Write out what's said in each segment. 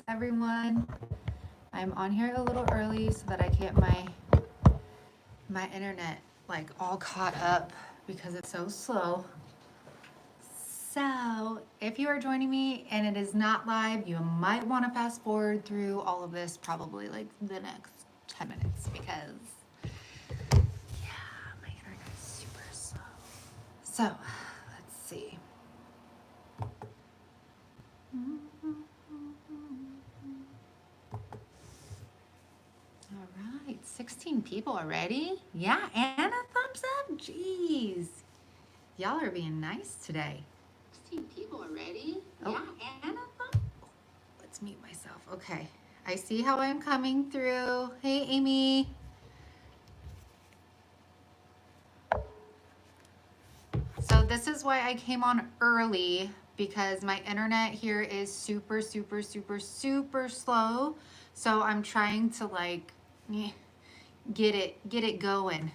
Everyone. I'm on here a little early so that I get my internet like all caught up because it's so slow. So, if you are joining me and it is not live, you might want to fast forward through all of this probably like the next 10 minutes because yeah, my internet is super slow. So, let's see. All right, 16 people already? Yeah, and a thumbs up? Jeez. Y'all are being nice today. 16 people already? Oh. Yeah, and a thumb. Let's mute myself. Okay. I see how I'm coming through. Hey, Amy. So this is why I came on early because my internet here is super slow. So I'm trying to like get it going.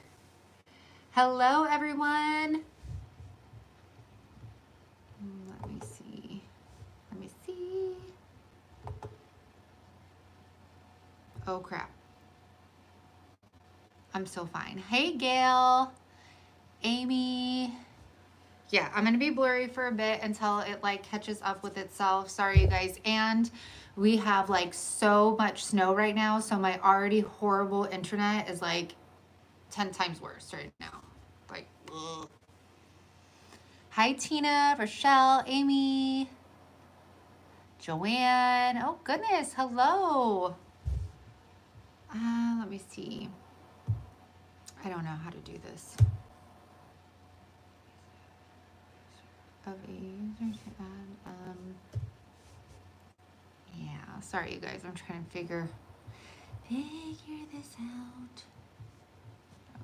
Hello everyone. Let me see. Let me see. Oh crap. I'm so fine. Hey Gail. Amy. Yeah, I'm gonna be blurry for a bit until it like catches up with itself. Sorry you guys. And we have like so much snow right now, so my already horrible internet is like 10 times worse right now. Like, ugh. Hi Tina, Rochelle, Amy, Joanne. Oh goodness, hello. Let me see. I don't know how to do this. Of a user to add, yeah, sorry you guys, I'm trying to figure this out.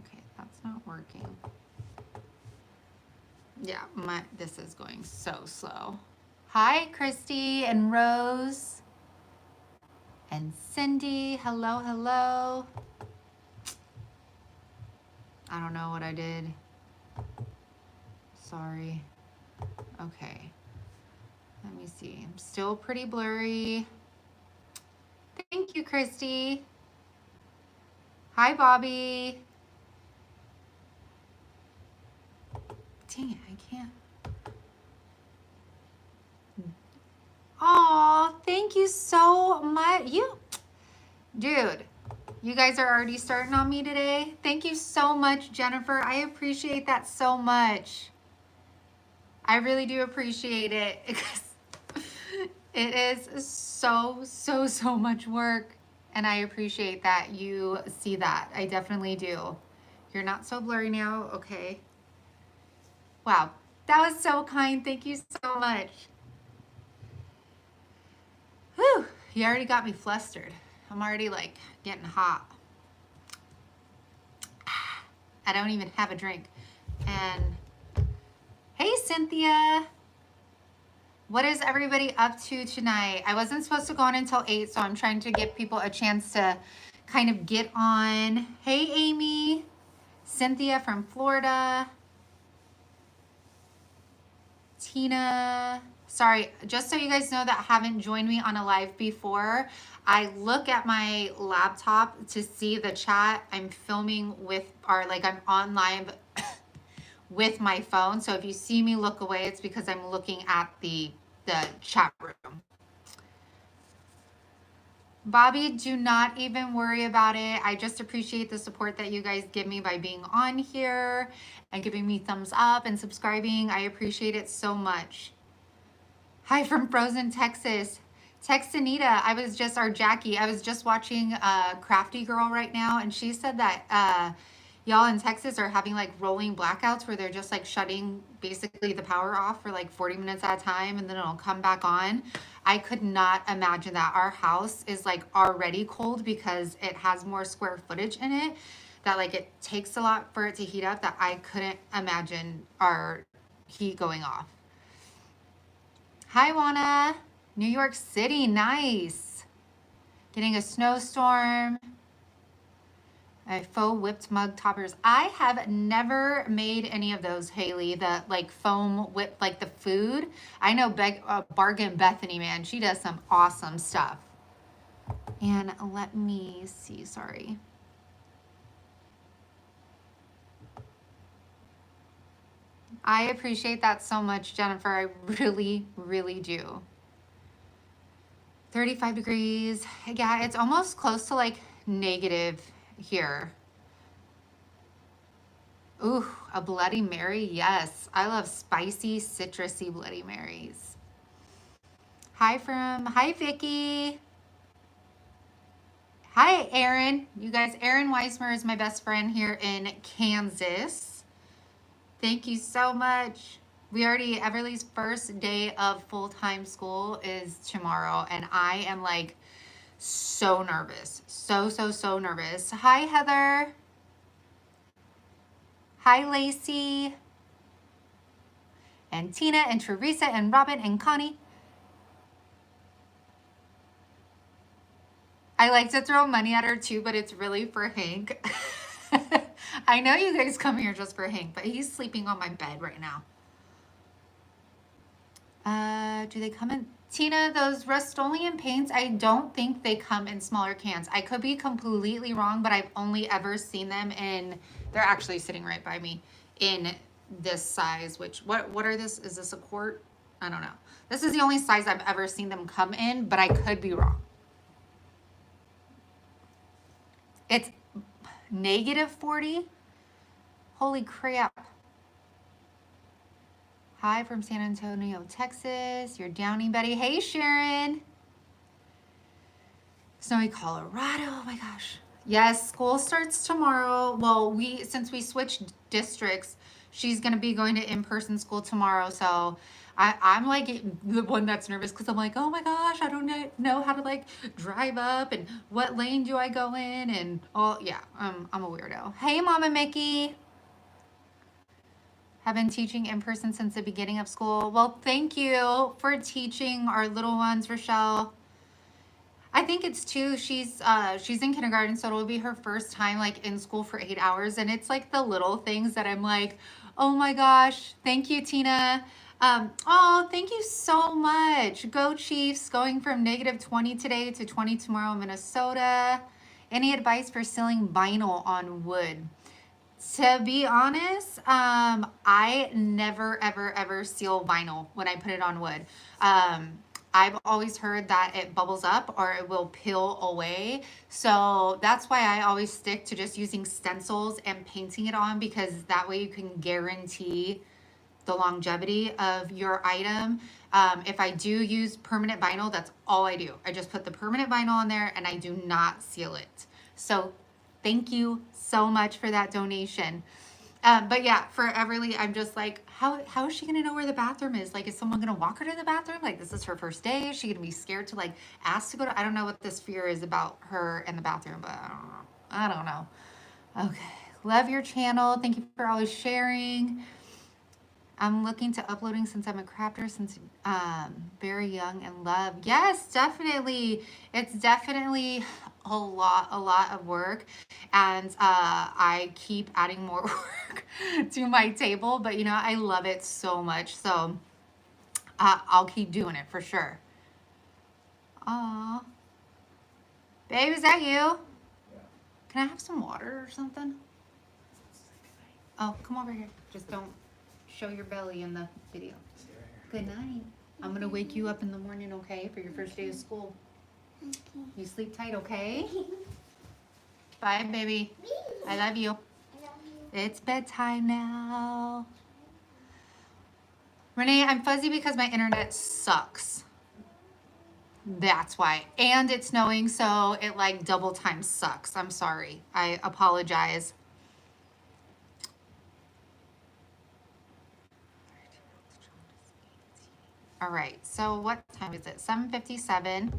Okay, that's not working. Yeah, this is going so slow. Hi, Christy and Rose and Cindy. Hello, hello. I don't know what I did. Sorry. Okay. Let me see. I'm still pretty blurry. Thank you, Christy. Hi, Bobby. Dang it, I can't. Oh, thank you so much. Dude, you guys are already starting on me today. Thank you so much, Jennifer. I appreciate that so much. I really do appreciate it because it is so much work. And I appreciate that you see that. I definitely do. You're not so blurry now. Okay. Wow. That was so kind. Thank you so much. Whew. You already got me flustered. I'm already like getting hot. I don't even have a drink. And hey, Cynthia. What is everybody up to tonight? I wasn't supposed to go on until 8, so I'm trying to give people a chance to kind of get on. Hey, Amy. Cynthia from Florida. Tina. Sorry, just so you guys know that haven't joined me on a live before, I look at my laptop to see the chat. I'm filming with, or like I'm on live with my phone. So if you see me look away, it's because I'm looking at the chat room. Bobby, do not even worry about it. I just appreciate the support that you guys give me by being on here and giving me thumbs up and subscribing. I appreciate it so much. Hi from Frozen, Texas. Text Anita, or Jackie, I was just watching Crafty Girl right now, and she said that y'all in Texas are having like rolling blackouts where they're just like shutting basically the power off for like 40 minutes at a time and then it'll come back on. I could not imagine that. Our house is like already cold because it has more square footage in it, that like it takes a lot for it to heat up, that I couldn't imagine our heat going off. Hi, Juana. New York City, nice. Getting a snowstorm. Faux whipped mug toppers. I have never made any of those, Haley. The like foam whip, like the food. I know Bargain Bethany, man. She does some awesome stuff. And let me see, sorry. I appreciate that so much, Jennifer. I really, really do. 35 degrees. Yeah, it's almost close to like negative here. Ooh, a Bloody Mary. Yes, I love spicy, citrusy Bloody Marys. Hi, Vicky. Hi, Aaron. You guys, Aaron Weismer is my best friend here in Kansas. Thank you so much. Everly's first day of full-time school is tomorrow, and I am like so nervous. So nervous. Hi, Heather. Hi, Lacey. And Tina and Teresa and Robin and Connie. I like to throw money at her too, but it's really for Hank. I know you guys come here just for Hank, but he's sleeping on my bed right now. Do they come in? Tina, those Rust-Oleum paints, I don't think they come in smaller cans. I could be completely wrong, but I've only ever seen them in, they're actually sitting right by me, in this size, which, what are this? Is this a quart? I don't know. This is the only size I've ever seen them come in, but I could be wrong. It's -40? Holy crap. Hi from San Antonio, Texas. You're Downing Betty. Hey, Sharon. Snowy Colorado. Oh my gosh. Yes, school starts tomorrow. Well, since we switched districts, she's going to be going to in-person school tomorrow. So I'm like the one that's nervous because I'm like, oh my gosh, I don't know how to like drive up and what lane do I go in? And oh yeah, I'm a weirdo. Hey, Mama Mickey. Have been teaching in person since the beginning of school. Well, thank you for teaching our little ones, Rochelle. I think it's too, she's in kindergarten, so it'll be her first time like in school for 8 hours. And it's like the little things that I'm like, oh my gosh, thank you, Tina. Oh, thank you so much. Go Chiefs, going from -20 today to 20 tomorrow in Minnesota. Any advice for sealing vinyl on wood? To be honest, I never, ever seal vinyl when I put it on wood. I've always heard that it bubbles up or it will peel away. So that's why I always stick to just using stencils and painting it on, because that way you can guarantee the longevity of your item. If I do use permanent vinyl, that's all I do. I just put the permanent vinyl on there and I do not seal it. So thank you so much for that donation. But yeah, for Everly, I'm just like, how is she gonna know where the bathroom is? Like, is someone gonna walk her to the bathroom? Like, this is her first day. Is she gonna be scared to like ask to go to? I don't know what this fear is about her in the bathroom, but I don't know. Okay, love your channel. Thank you for always sharing. I'm looking to uploading since I'm a crafter since very young and love. Yes, definitely. It's definitely a lot of work, and I keep adding more work to my table, but you know, I love it so much, so I'll keep doing it for sure. Aw, babe, is that you? Yeah. Can I have some water or something? Oh, come over here. Just don't show your belly in the video. Good night. I'm gonna wake you up in the morning, okay, for your first day of school. Okay. You sleep tight, okay? Bye, baby. I love you. I love you. It's bedtime now. Renee, I'm fuzzy because my internet sucks. That's why. And it's snowing, so it like double time sucks. I'm sorry. I apologize. All right, so what time is it? 7:57.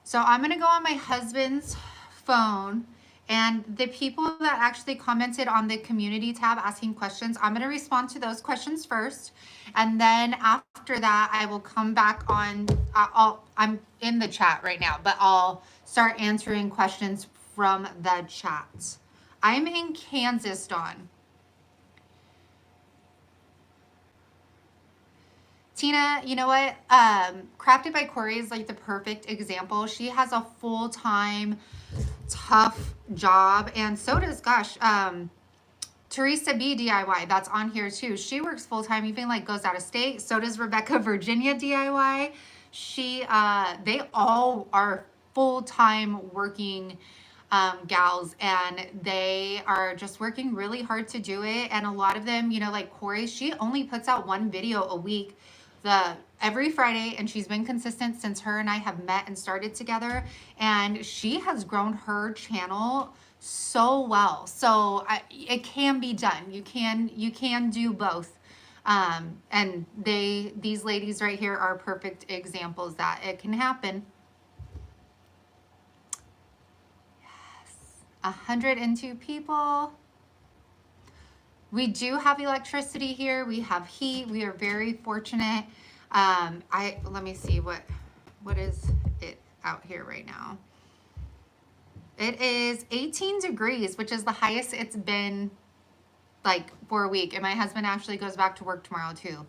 So I'm gonna go on my husband's phone, and the people that actually commented on the community tab asking questions, I'm gonna respond to those questions first. And then after that, I will come back on, I'm in the chat right now, but I'll start answering questions from the chat. I'm in Kansas, Dawn. Tina, you know what? Crafted by Corey is like the perfect example. She has a full-time, tough job, and so does, gosh, Teresa B DIY, that's on here too. She works full-time, even like goes out of state. So does Rebecca Virginia DIY. They all are full-time working gals, and they are just working really hard to do it. And a lot of them, you know, like Corey, she only puts out one video a week every Friday, and she's been consistent since her and I have met and started together, and she has grown her channel so well. So it can be done. You can do both. And these ladies right here are perfect examples that it can happen. Yes, 102 people. We do have electricity here. We have heat. We are very fortunate. Let me see what is it out here right now. It is 18 degrees, which is the highest it's been like for a week. And my husband actually goes back to work tomorrow too.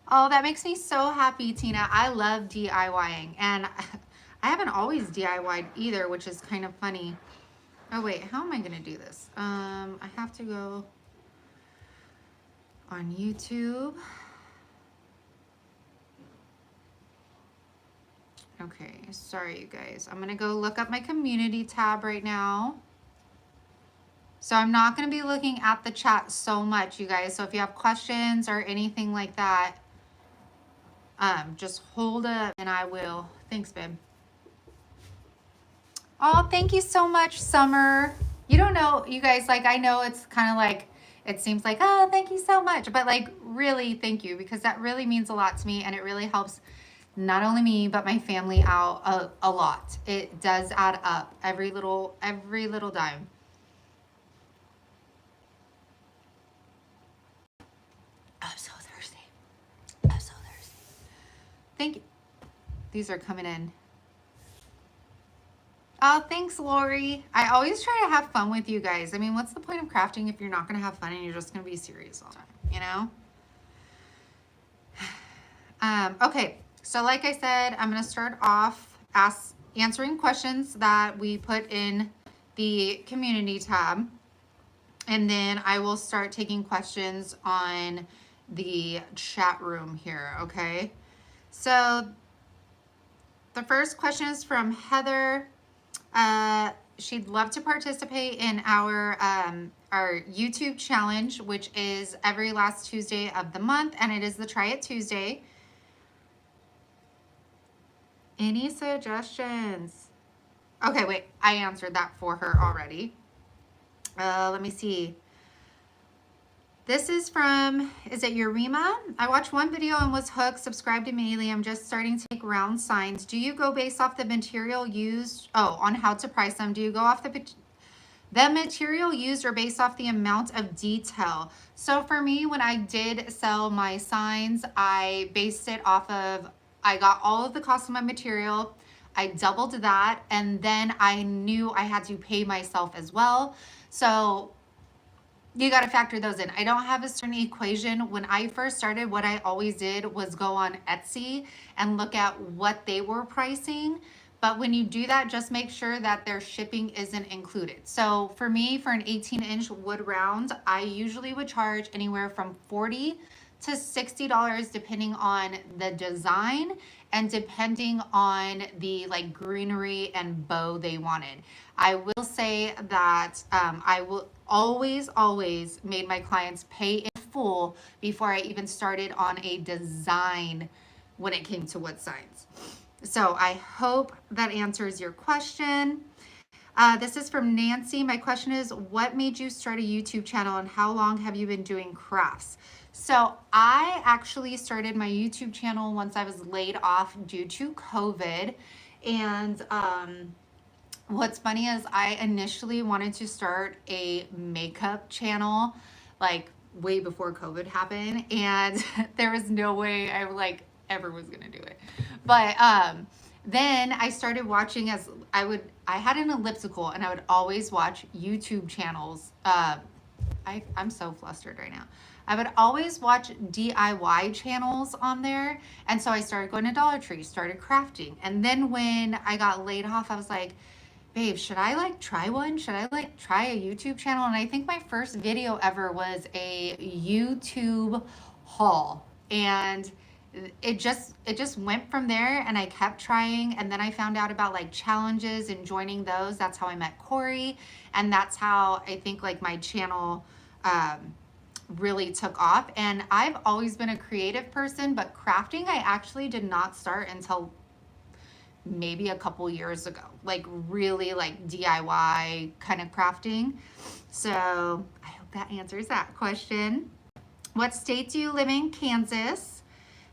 Oh, that makes me so happy, Tina. I love DIYing, and I haven't always DIY'd either, which is kind of funny. Oh wait, how am I gonna do this? I have to go on YouTube. Okay, sorry you guys. I'm gonna go look up my community tab right now. So I'm not gonna be looking at the chat so much, you guys. So if you have questions or anything like that, just hold up and I will. Thanks, babe. Oh, thank you so much, Summer. You don't know, you guys, like, I know it's kind of like, it seems like, oh, thank you so much. But like, really, thank you, because that really means a lot to me, and it really helps not only me, but my family out a lot. It does add up, every little dime. I'm so thirsty. I'm so thirsty. Thank you. These are coming in. Oh, thanks, Lori. I always try to have fun with you guys. I mean, what's the point of crafting if you're not going to have fun and you're just going to be serious all the time, you know? Okay, so like I said, I'm going to start off answering questions that we put in the community tab, and then I will start taking questions on the chat room here, okay? So the first question is from Heather. She'd love to participate in our YouTube challenge, which is every last Tuesday of the month, and it is the Try It Tuesday. Any suggestions? Okay, wait, I answered that for her already. Let me see. This is from, is it Urema? I watched one video and was hooked, subscribed immediately. I'm just starting to make round signs. Do you go based off the material used? Oh, on how to price them. Do you go off the material used or based off the amount of detail? So for me, when I did sell my signs, I based it off of, I got all of the cost of my material. I doubled that, and then I knew I had to pay myself as well. So you got to factor those in. I don't have a certain equation. When I first started, what I always did was go on Etsy and look at what they were pricing. But when you do that, just make sure that their shipping isn't included. So for me, for an 18-inch wood round, I usually would charge anywhere from $40 to $60 depending on the design and depending on the like greenery and bow they wanted. I will say that I will always made my clients pay in full before I even started on a design when it came to wood signs. So I hope that answers your question. This is from Nancy. My question is, what made you start a YouTube channel and how long have you been doing crafts? So I actually started my YouTube channel once I was laid off due to COVID. And what's funny is I initially wanted to start a makeup channel like way before COVID happened. And there was no way I like ever was gonna do it. But then I started watching I had an elliptical and I would always watch YouTube channels. I'm so flustered right now. I would always watch DIY channels on there. And so I started going to Dollar Tree, started crafting. And then when I got laid off, I was like, babe, should I like try one? Should I like try a YouTube channel? And I think my first video ever was a YouTube haul. And it just went from there, and I kept trying. And then I found out about like challenges and joining those. That's how I met Corey. And that's how I think like my channel really took off. And I've always been a creative person, but crafting I actually did not start until maybe a couple years ago, like really like DIY kind of crafting. So I hope that answers that question. What state do you live in? Kansas.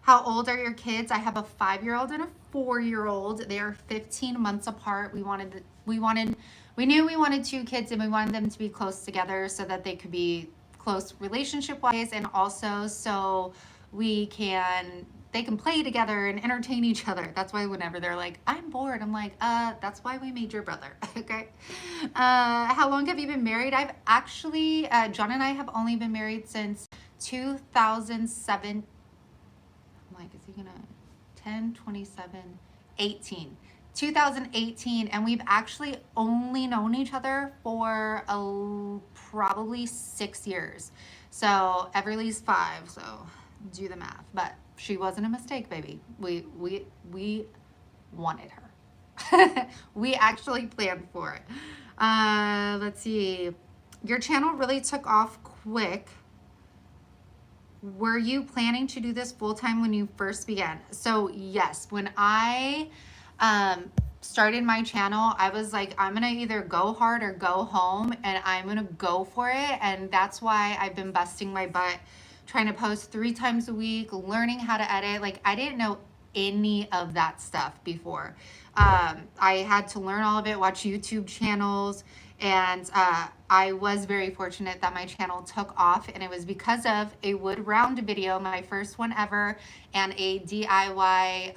How old are your kids? I have a 5-year-old and a 4-year-old. They are 15 months apart. We knew we wanted 2 kids, and we wanted them to be close together so that they could be close relationship wise, and also so they can play together and entertain each other. That's why whenever they're like, I'm bored, I'm like, that's why we made your brother. Okay. How long have you been married? I've actually, John and I have only been married since 2007. I'm like, is he gonna 10, 27, 18. 2018, and we've actually only known each other for probably 6 years. So Everly's 5, so do the math. But she wasn't a mistake, baby. We wanted her. We actually planned for it. Let's see. Your channel really took off quick. Were you planning to do this full time when you first began? So yes, when I started my channel, I was like, I'm gonna either go hard or go home, and I'm gonna go for it. And that's why I've been busting my butt trying to post 3 times a week, learning how to edit. Like, I didn't know any of that stuff before. I had to learn all of it, watch YouTube channels, and I was very fortunate that my channel took off, and it was because of a wood round video, my first one ever, and a DIY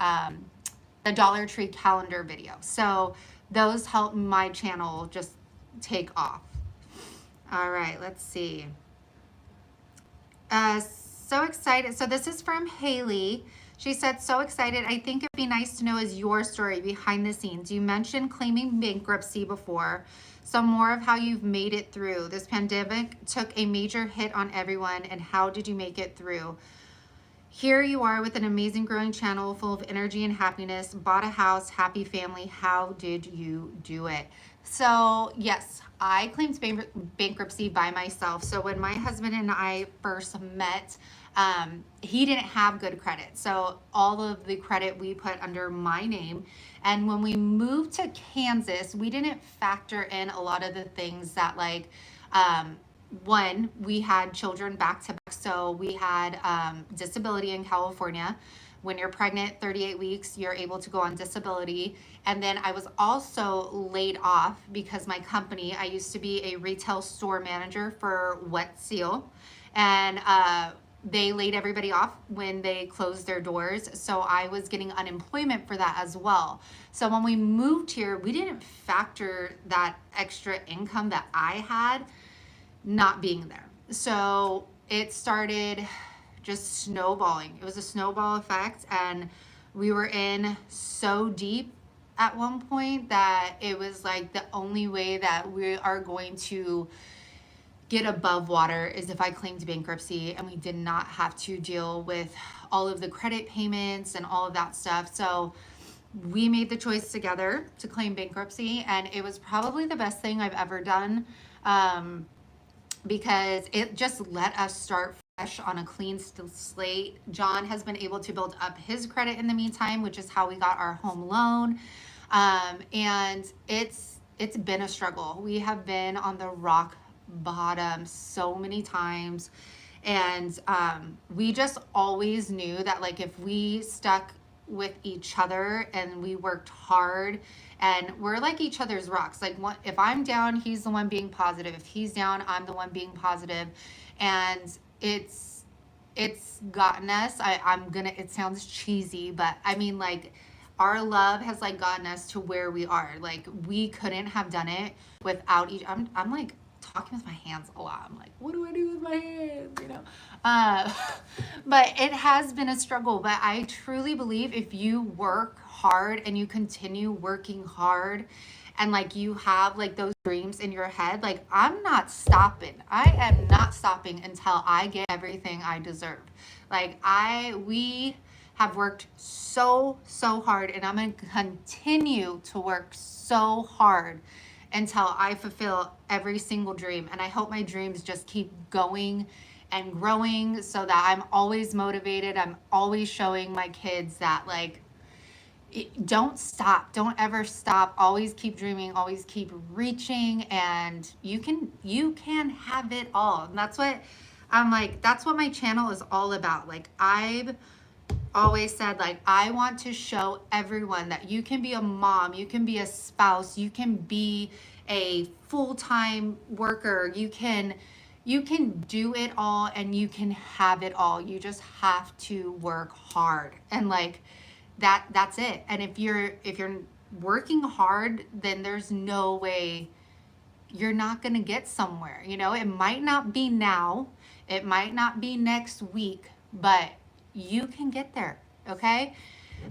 the Dollar Tree calendar video. So those helped my channel just take off. All right, let's see. So excited. So this is from Haley. She said, so excited. I think it'd be nice to know is your story behind the scenes. You mentioned claiming bankruptcy before. So more of how you've made it through. This pandemic took a major hit on everyone, and how did you make it through? Here you are with an amazing growing channel full of energy and happiness, bought a house, happy family. How did you do it? So yes, I claimed bankruptcy by myself. So when my husband and I first met, he didn't have good credit. So all of the credit we put under my name. And when we moved to Kansas, we didn't factor in a lot of the things that like, one, we had children back to back. So we had disability in California. When you're pregnant, 38 weeks, you're able to go on disability. And then I was also laid off because my company, I used to be a retail store manager for Wet Seal. And they laid everybody off when they closed their doors. So I was getting unemployment for that as well. So when we moved here, we didn't factor that extra income that I had not being there. So it started just snowballing. It was a snowball effect, and we were in so deep at one point that it was like the only way that we are going to get above water is if I claimed bankruptcy, and we did not have to deal with all of the credit payments and all of that stuff. So we made the choice together to claim bankruptcy, and it was probably the best thing I've ever done. Because it just let us start fresh on a clean slate. John has been able to build up his credit in the meantime, which is how we got our home loan. And it's been a struggle. We have been on the rock bottom so many times. And we just always knew that like if we stuck with each other and we worked hard, and we're like each other's rocks. Like if I'm down, he's the one being positive. If he's down, I'm the one being positive. And it's it's gotten us. It sounds cheesy, but I mean, like, our love has like gotten us to where we are. Like, we couldn't have done it without each. I'm like talking with my hands a lot. I'm like, what do I do with my hands? You know, uh, but it has been a struggle. But I truly believe if you work hard and you continue working hard, and like you have like those dreams in your head, like, I'm not stopping. I am not stopping until I get everything I deserve. Like, we have worked so hard, and I'm going to continue to work so hard until I fulfill every single dream. And I hope my dreams just keep going and growing, so that I'm always motivated. I'm always showing my kids that, like, don't stop. Don't ever stop. Always keep dreaming, always keep reaching, and you can have it all. And that's what I'm like, that's what my channel is all about. Like, I've always said, like, I want to show everyone that you can be a mom, you can be a spouse, you can be a full-time worker, you can do it all, and you can have it all. You just have to work hard. And like, that's it. And if you're working hard, then there's no way you're not going to get somewhere. You know, it might not be now, it might not be next week, but you can get there. Okay.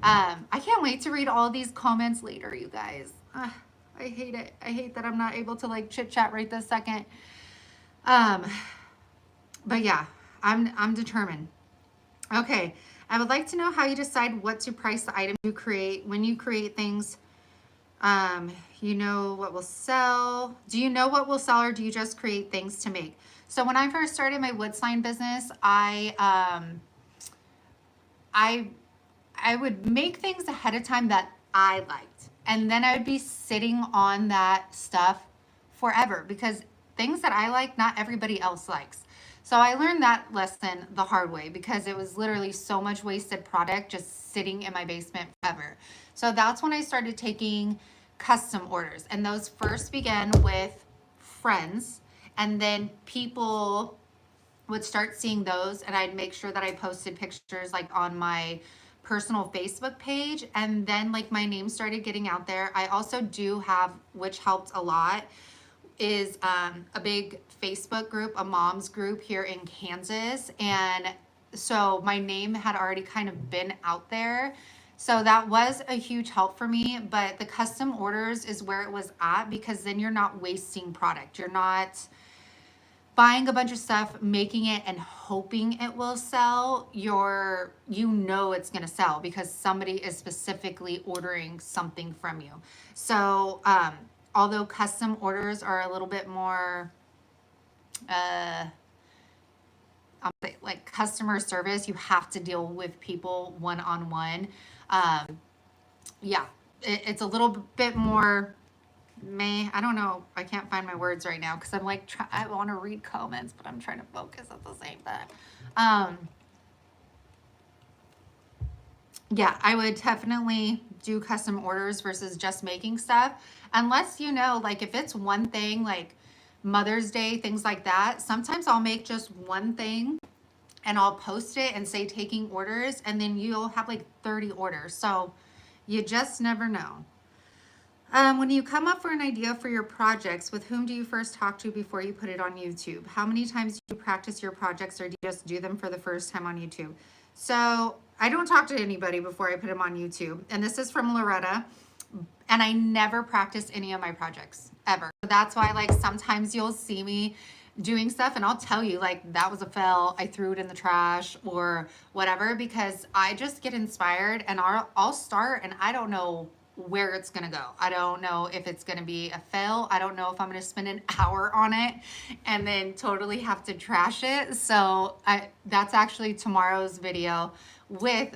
I can't wait to read all these comments later, you guys. I hate it. I hate that I'm not able to like chit chat right this second. Um, but yeah, I'm determined. Okay. I would like to know how you decide what to price the item you create. When you create things, you know what will sell. Do you know what will sell, or do you just create things to make? So when I first started my wood sign business, I would make things ahead of time that I liked. And then I would be sitting on that stuff forever, because things that I like, not everybody else likes. So I learned that lesson the hard way, because it was literally so much wasted product just sitting in my basement forever. So that's when I started taking custom orders. And those first began with friends, and then people would start seeing those, and I'd make sure that I posted pictures like on my personal Facebook page, and then like my name started getting out there. I also do have, which helped a lot, is a big Facebook group, a mom's group here in Kansas. And so my name had already kind of been out there. So that was a huge help for me. But the custom orders is where it was at, because then you're not wasting product. You're not buying a bunch of stuff, making it and hoping it will sell. It's going to sell because somebody is specifically ordering something from you. So, although custom orders are a little bit more, like customer service, you have to deal with people one-on-one. Yeah, it's a little bit more I don't know. I can't find my words right now, because I'm like, I want to read comments, but I'm trying to focus at the same time. Yeah, I would definitely do custom orders versus just making stuff. Unless, like, if it's one thing, like Mother's Day, things like that, sometimes I'll make just one thing and I'll post it and say taking orders, and then you'll have like 30 orders. So you just never know. When you come up for an idea for your projects, with whom do you first talk to before you put it on YouTube? How many times do you practice your projects, or do you just do them for the first time on YouTube? So I don't talk to anybody before I put them on YouTube. And this is from Loretta. And I never practice any of my projects, ever. That's why, like, sometimes you'll see me doing stuff and I'll tell you, like, that was a fail, I threw it in the trash or whatever, because I just get inspired and I'll start, and I don't know where it's gonna go. I don't know if it's gonna be a fail. I don't know if I'm gonna spend an hour on it and then totally have to trash it. So that's actually tomorrow's video with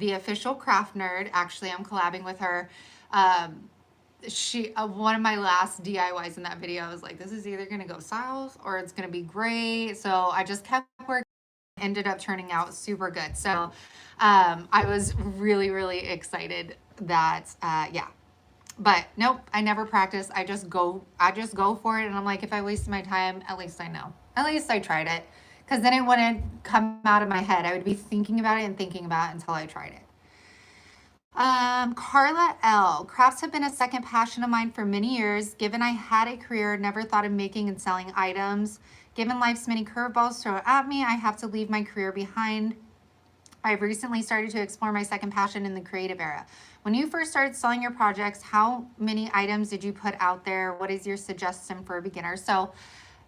the official craft nerd. Actually, I'm collabing with her. One of my last DIYs in that video was like, this is either gonna go south or it's gonna be great. So I just kept working. Ended up turning out super good. So I was really excited that yeah. But nope, I never practice. I just go for it, and I'm like, if I wasted my time, at least I know. At least I tried it. because then it wouldn't come out of my head. I would be thinking about it and thinking about it until I tried it. Carla L. Crafts have been a second passion of mine for many years. Given I had a career, never thought of making and selling items. Given life's many curveballs thrown at me, I have to leave my career behind. I've recently started to explore my second passion in the creative era. When you first started selling your projects, how many items did you put out there? What is your suggestion for a beginner? So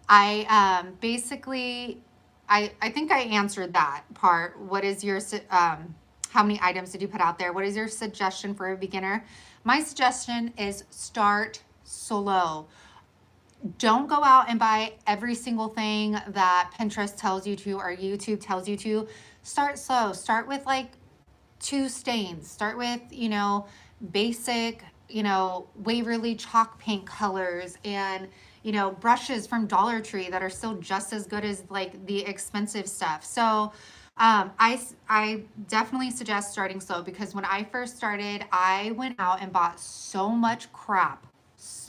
I basically, I think I answered that part. What is your, how many items did you put out there? What is your suggestion for a beginner? My suggestion is start slow. Don't go out and buy every single thing that Pinterest tells you to or YouTube tells you to. Start slow. Start with like 2 stains. Start with, basic, Waverly chalk paint colors and, brushes from Dollar Tree that are still just as good as like the expensive stuff. So I definitely suggest starting slow, because when I first started, I went out and bought so much crap.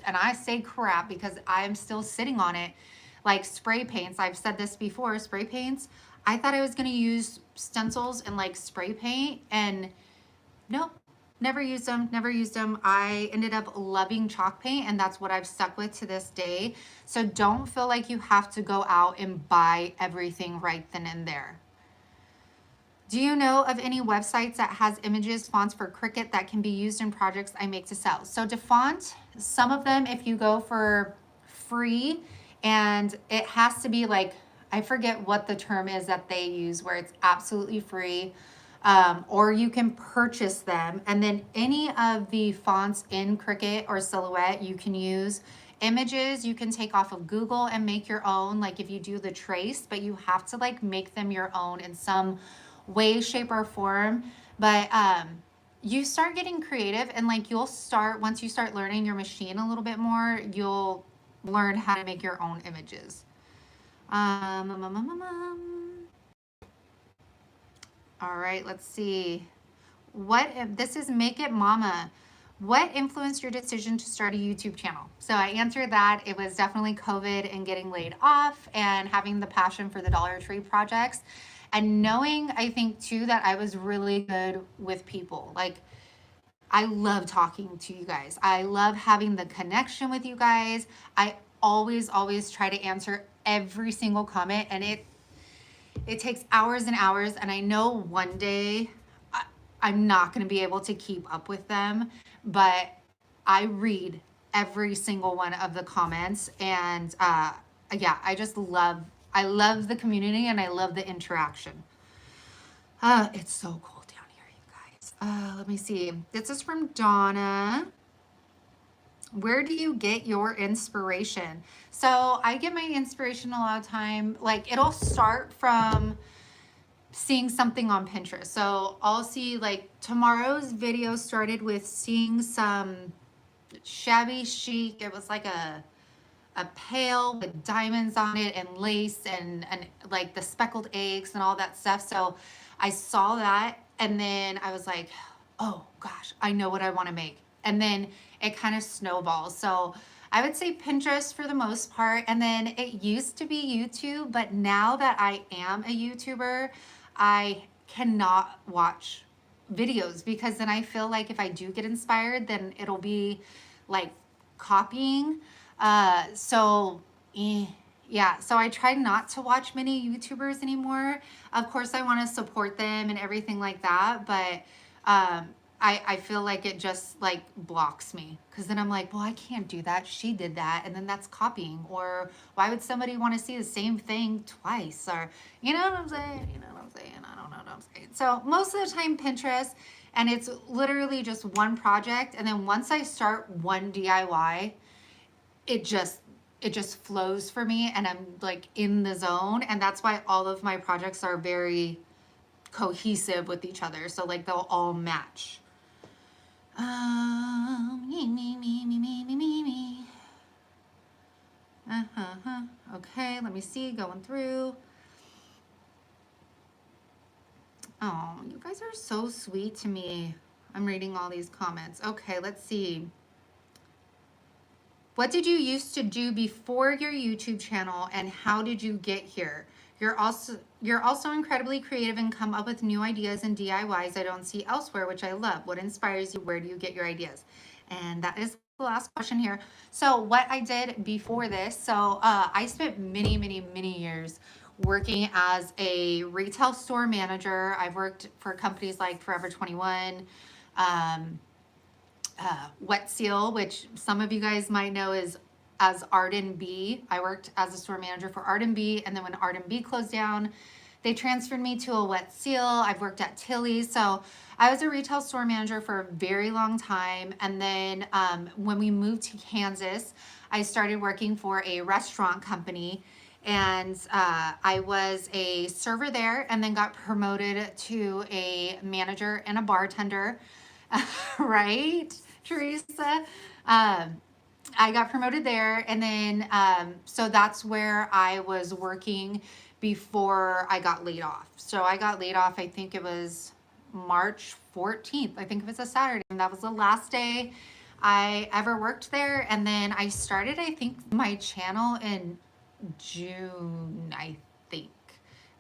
And I say crap because I'm still sitting on it, like spray paints. I've said this before, spray paints. I thought I was going to use stencils and like spray paint, and nope, never used them, never used them. I ended up loving chalk paint, and that's what I've stuck with to this day. So don't feel like you have to go out and buy everything right then and there. Do you know of any websites that has images, fonts for Qriket that can be used in projects I make to sell? So DeFont, some of them, if you go for free, and it has to be like, I forget what the term is that they use where it's absolutely free, or you can purchase them. And then any of the fonts in Qriket or Silhouette you can use. Images you can take off of Google and make your own, like if you do the trace, but you have to like make them your own in some way, shape, or form. But you start getting creative, and like you'll start, once you start learning your machine a little bit more, you'll learn how to make your own images. All right, let's see. This is Make It Mama. What influenced your decision to start a YouTube channel? So I answered that. It was definitely COVID and getting laid off and having the passion for the Dollar Tree projects, and knowing, I think too, that I was really good with people. Like, I love talking to you guys. I love having the connection with you guys. I always try to answer every single comment, and it takes hours and hours, and I know one day I'm not going to be able to keep up with them, but I read every single one of the comments, and yeah, I love the community, and I love the interaction. It's so cold down here, you guys. Let me see. This is from Donna. Where do you get your inspiration? So I get my inspiration a lot of time, like it'll start from seeing something on Pinterest. So I'll see, like tomorrow's video started with seeing some shabby chic. It was like a pail with diamonds on it and lace and like the speckled eggs and all that stuff. So I saw that, and then I was like, oh gosh, I know what I want to make. And then it kind of snowballs. So I would say Pinterest for the most part. And then it used to be YouTube, but now that I am a YouTuber, I cannot watch videos, because then I feel like if I do get inspired, then it'll be like copying. Yeah, so I try not to watch many YouTubers anymore. Of course, I want to support them and everything like that, but I feel like it just like blocks me, because then I'm like, well, I can't do that. She did that, and then that's copying. Or why would somebody want to see the same thing twice? Or you know what I'm saying? You know what I'm saying? I don't know what I'm saying. So most of the time Pinterest, and it's literally just one project, and then once I start one DIY, it just flows for me, and I'm like in the zone, and that's why all of my projects are very cohesive with each other. So like they'll all match. Me. Okay, let me see, going through. Oh, you guys are so sweet to me. I'm reading all these comments. Okay, let's see. What did you used to do before your YouTube channel, and how did you get here? You're also incredibly creative and come up with new ideas and DIYs I don't see elsewhere, which I love. What inspires you? Where do you get your ideas? And that is the last question here. So what I did before this, so I spent many years working as a retail store manager. I've worked for companies like Forever 21, Wet Seal, which some of you guys might know is as Arden B. I worked as a store manager for Arden B, and then when Arden B closed down, they transferred me to a Wet Seal. I've worked at Tilly's, so I was a retail store manager for a very long time. And then when we moved to Kansas, I started working for a restaurant company, and I was a server there, and then got promoted to a manager and a bartender. Right, Teresa? I got promoted there, and then so that's where I was working before I got laid off. So I got laid off, I think it was March 14th. I think it was a Saturday, and that was the last day I ever worked there. And then I started, I think, my channel in June, think.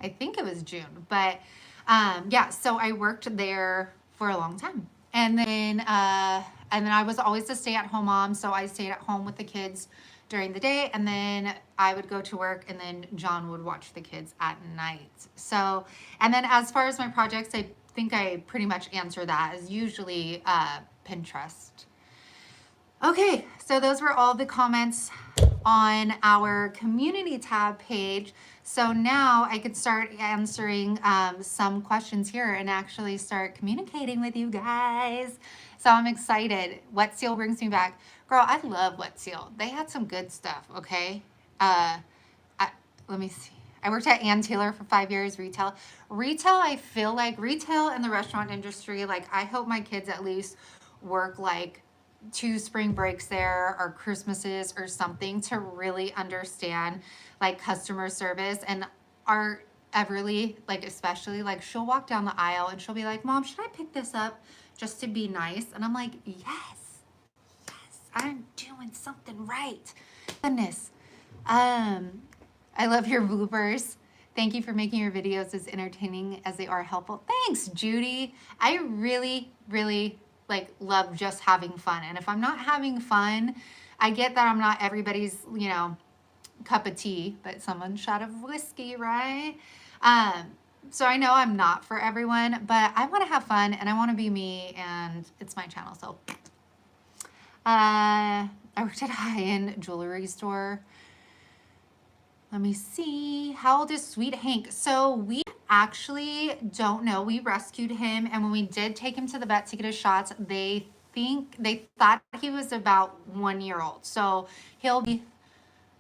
I think it was June. But yeah, so I worked there for a long time. And then I was always a stay-at-home mom, so I stayed at home with the kids during the day, and then I would go to work, and then John would watch the kids at night. So, and then as far as my projects, I think I pretty much answer that as usually Pinterest. Okay, so those were all the comments on our community tab page. So now I could start answering some questions here and actually start communicating with you guys. So I'm excited. Wet Seal brings me back. Girl, I love Wet Seal. They had some good stuff, okay? Let me see. I worked at Ann Taylor for 5 years, retail. Retail, I feel like retail and the restaurant industry, like I hope my kids at least work like 2 spring breaks there or Christmases or something to really understand like customer service. And our Everly, like especially, like she'll walk down the aisle and she'll be like, Mom, should I pick this up just to be nice? And I'm like, yes, I'm doing something right. Goodness. I love your bloopers. Thank you for making your videos as entertaining as they are helpful. Thanks, Judy. I really like love just having fun. And if I'm not having fun, I get that I'm not everybody's, you know, cup of tea, but someone's shot of whiskey, right? So I know I'm not for everyone, but I want to have fun and I want to be me, and it's my channel. So I worked at a high-end jewelry store. Let me see. How old is Sweet Hank? So we actually don't know. We rescued him, and when we did take him to the vet to get his shots, they thought he was about 1 year old. So he'll be,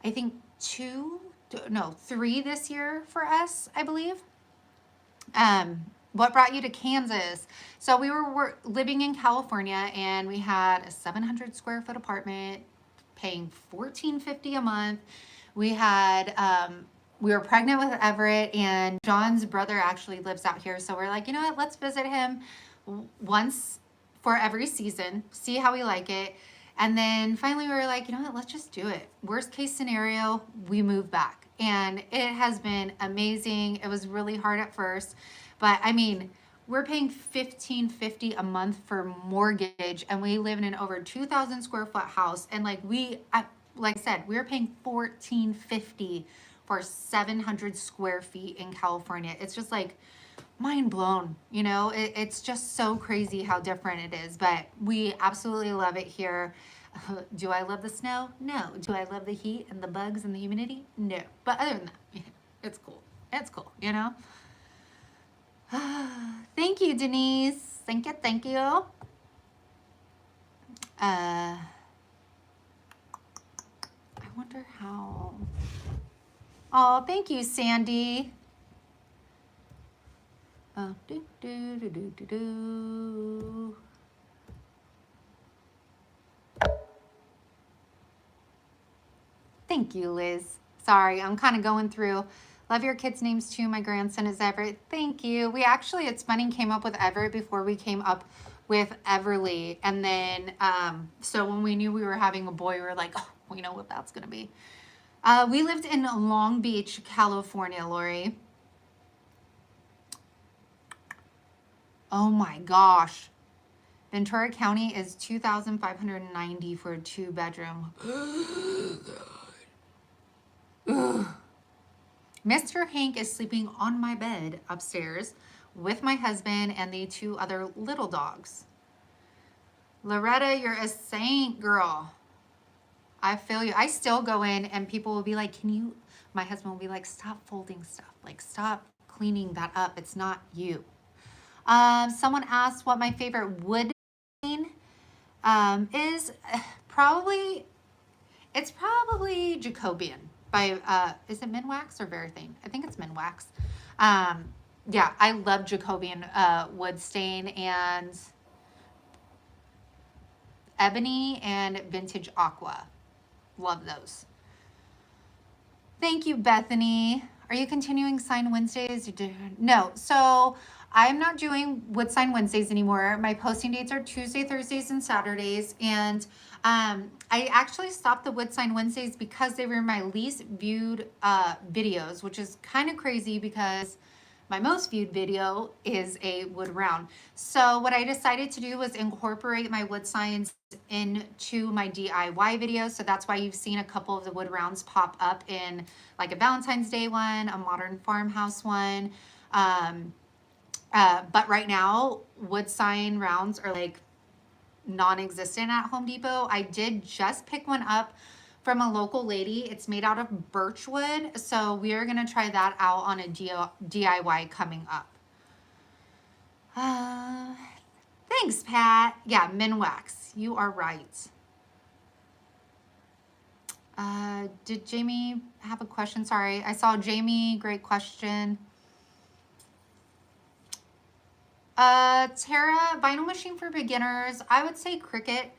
I think, 3 this year for us, I believe. What brought you to Kansas? So we were living in California, and we had a 700 square foot apartment, paying $14.50 a month. We had, we were pregnant with Everett, and John's brother actually lives out here. So we're like, you know what, let's visit him once for every season, see how we like it. And then finally we were like, you know what, let's just do it. Worst case scenario, we move back. And it has been amazing. It was really hard at first, but I mean, we're paying $15.50 a month for mortgage, and we live in an over 2,000 square foot house. And like like I said, we're paying $14.50 for 700 square feet in California. It's just like mind blown, you know, it's just so crazy how different it is, but we absolutely love it here. Do I love the snow? No. Do I love the heat and the bugs and the humidity? No. But other than that, it's cool. It's cool, you know? Thank you, Denise. Thank you. I wonder how. Oh, thank you, Sandy. Oh, Thank you, Liz. Sorry, I'm kind of going through. Love your kids' names too. My grandson is Everett. Thank you. We actually, it's funny, came up with Everett before we came up with Everly. And then, so when we knew we were having a boy, we were like, oh, We know what that's going to be. We lived in Long Beach, California, Lori. Oh my gosh. Ventura County is $2,590 for a 2-bedroom. Mr. Hank is sleeping on my bed upstairs with my husband and the 2 other little dogs. Loretta, you're a saint, girl. I feel you. I still go in and people will be like, my husband will be like, stop folding stuff. Like, stop cleaning that up. It's not you. Someone asked what my favorite wood is. It's probably Jacobian by, is it Minwax or Varathane? I think it's Minwax. Yeah, I love Jacobian wood stain, and ebony and vintage aqua. Love those. Thank you, Bethany. Are you continuing Sign Wednesdays? No. So I'm not doing Wood Sign Wednesdays anymore. My posting dates are Tuesday, Thursdays, and Saturdays. And I actually stopped the Wood Sign Wednesdays because they were my least viewed videos, which is kind of crazy because my most viewed video is a wood round. So what I decided to do was incorporate my wood signs into my DIY videos. So that's why you've seen a couple of the wood rounds pop up in like a Valentine's Day one, a modern farmhouse one. But right now, wood sign rounds are like non-existent at Home Depot. I did just pick one up from a local lady. It's made out of birch wood. So we are going to try that out on a DIY coming up. Thanks, Pat. Yeah, Minwax. You are right. Did Jamie have a question? Sorry, I saw Jamie. Great question. Tara, vinyl machine for beginners. I would say Qriket.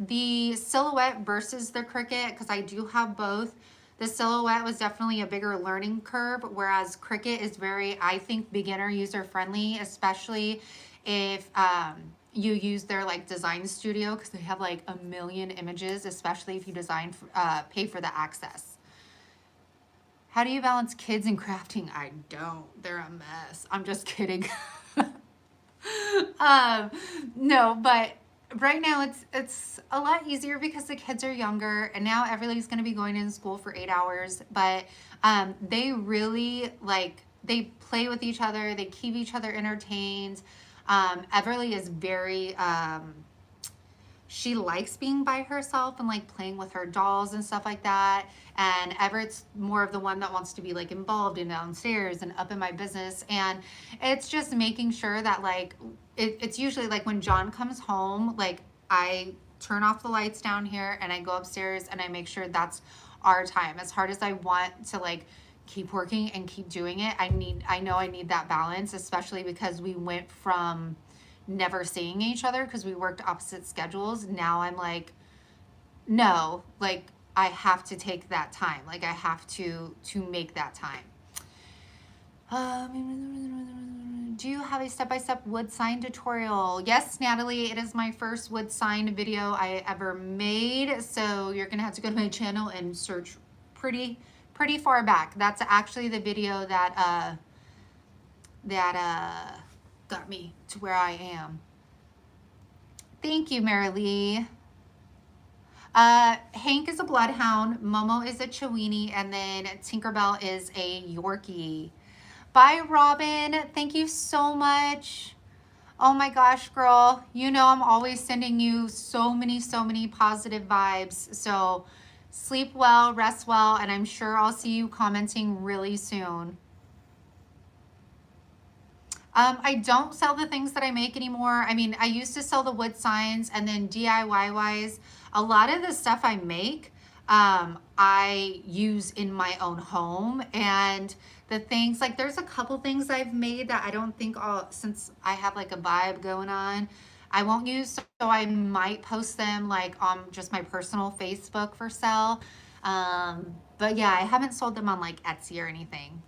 The Silhouette versus the Qriket, because I do have both. The Silhouette was definitely a bigger learning curve, whereas Qriket is very, I think, beginner user friendly, especially if you use their like design studio, because they have like a million images, especially if you pay for the access. How do you balance kids and crafting? I don't. They're a mess. I'm just kidding. No, but right now it's a lot easier because the kids are younger, and now everybody's going to be going in school for 8 hours, but they really they play with each other, they keep each other entertained. Everly is very she likes being by herself and like playing with her dolls and stuff like that. And Everett's more of the one that wants to be like involved and downstairs and up in my business. And it's just making sure that like, it's usually like when John comes home, like I turn off the lights down here and I go upstairs and I make sure that's our time. As hard as I want to like keep working and keep doing it, I know I need that balance, especially because we went from never seeing each other because we worked opposite schedules. Now I'm like, no, like I have to take that time. Like I have to make that time. Do you have a step-by-step wood sign tutorial? Yes, Natalie, it is my first wood sign video I ever made. So you're gonna have to go to my channel and search pretty far back. That's actually the video that got me to where I am. Thank you, Marilee. Hank is a bloodhound, Momo is a Chiweenie, and then Tinkerbell is a Yorkie. Bye, Robin. Thank you so much. Oh my gosh, girl. You know I'm always sending you so many positive vibes. So sleep well, rest well, and I'm sure I'll see you commenting really soon. I don't sell the things that I make anymore. I mean, I used to sell the wood signs, and then DIY wise, a lot of the stuff I make, I use in my own home. And the things, like there's a couple things I've made that I don't think since I have like a vibe going on, I won't use. So I might post them like on just my personal Facebook for sale. But yeah, I haven't sold them on like Etsy or anything.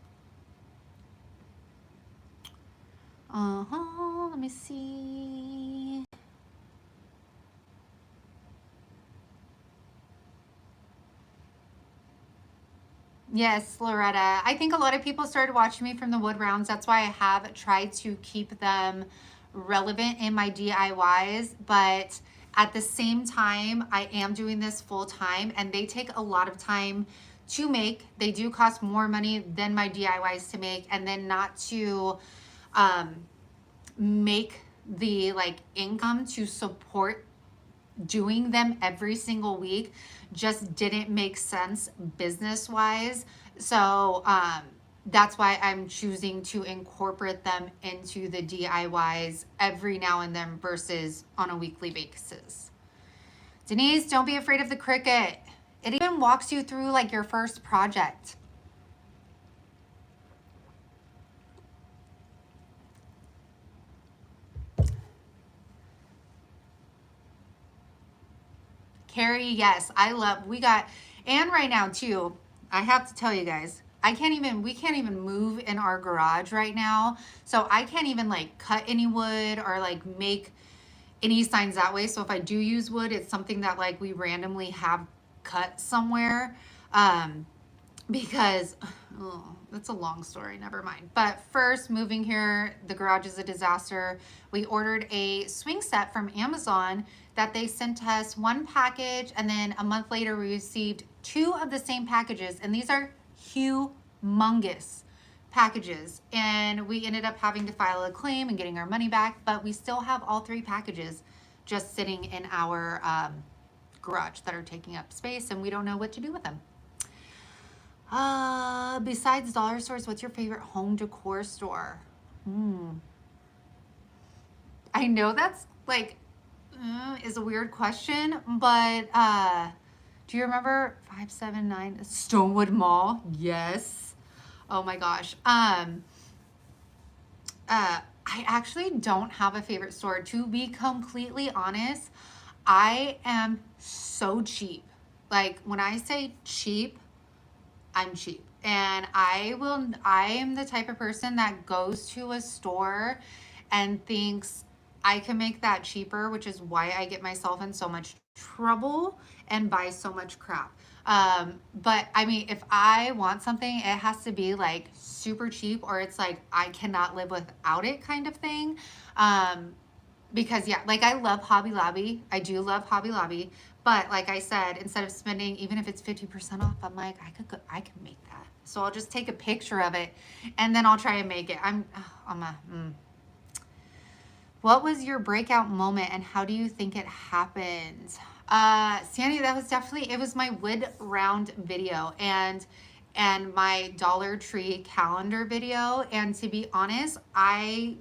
Let me see. 。Yes, Loretta. I think a lot of people started watching me from the wood rounds. That's why I have tried to keep them relevant in my DIYs. But at the same time, I am doing this full time and they take a lot of time to make. They do cost more money than my DIYs to make, and then not to um, make the like income to support doing them every single week just didn't make sense business wise. So that's why I'm choosing to incorporate them into the DIYs every now and then versus on a weekly basis. Denise, don't be afraid of the Qriket. It even walks you through like your first project. Carrie, yes, we got, and right now too, I have to tell you guys, we can't even move in our garage right now. So I can't even like cut any wood or like make any signs that way. So if I do use wood, it's something that like we randomly have cut somewhere. Because oh, that's a long story, never mind. But first, moving here, the garage is a disaster. We ordered a swing set from Amazon that they sent us one package, and then a month later we received two of the same packages, and these are humongous packages, and we ended up having to file a claim and getting our money back, but we still have all three packages just sitting in our garage that are taking up space, and we don't know what to do with them. Besides dollar stores, what's your favorite home decor store? I know that's like is a weird question, but do you remember 579 Stonewood Mall? Yes. Oh my gosh. I actually don't have a favorite store. To be completely honest, I am so cheap. Like when I say cheap, I'm cheap. And I am the type of person that goes to a store and thinks I can make that cheaper, which is why I get myself in so much trouble and buy so much crap. But I mean, if I want something, it has to be like super cheap, or it's like I cannot live without it kind of thing. Because yeah, like I love Hobby Lobby. I do love Hobby Lobby. But like I said, instead of spending, even if it's 50% off, I'm like, I could make that. So I'll just take a picture of it and then I'll try and make it. What was your breakout moment and how do you think it happened? Sandy, that was definitely, it was my wood round video and my Dollar Tree calendar video. And to be honest, I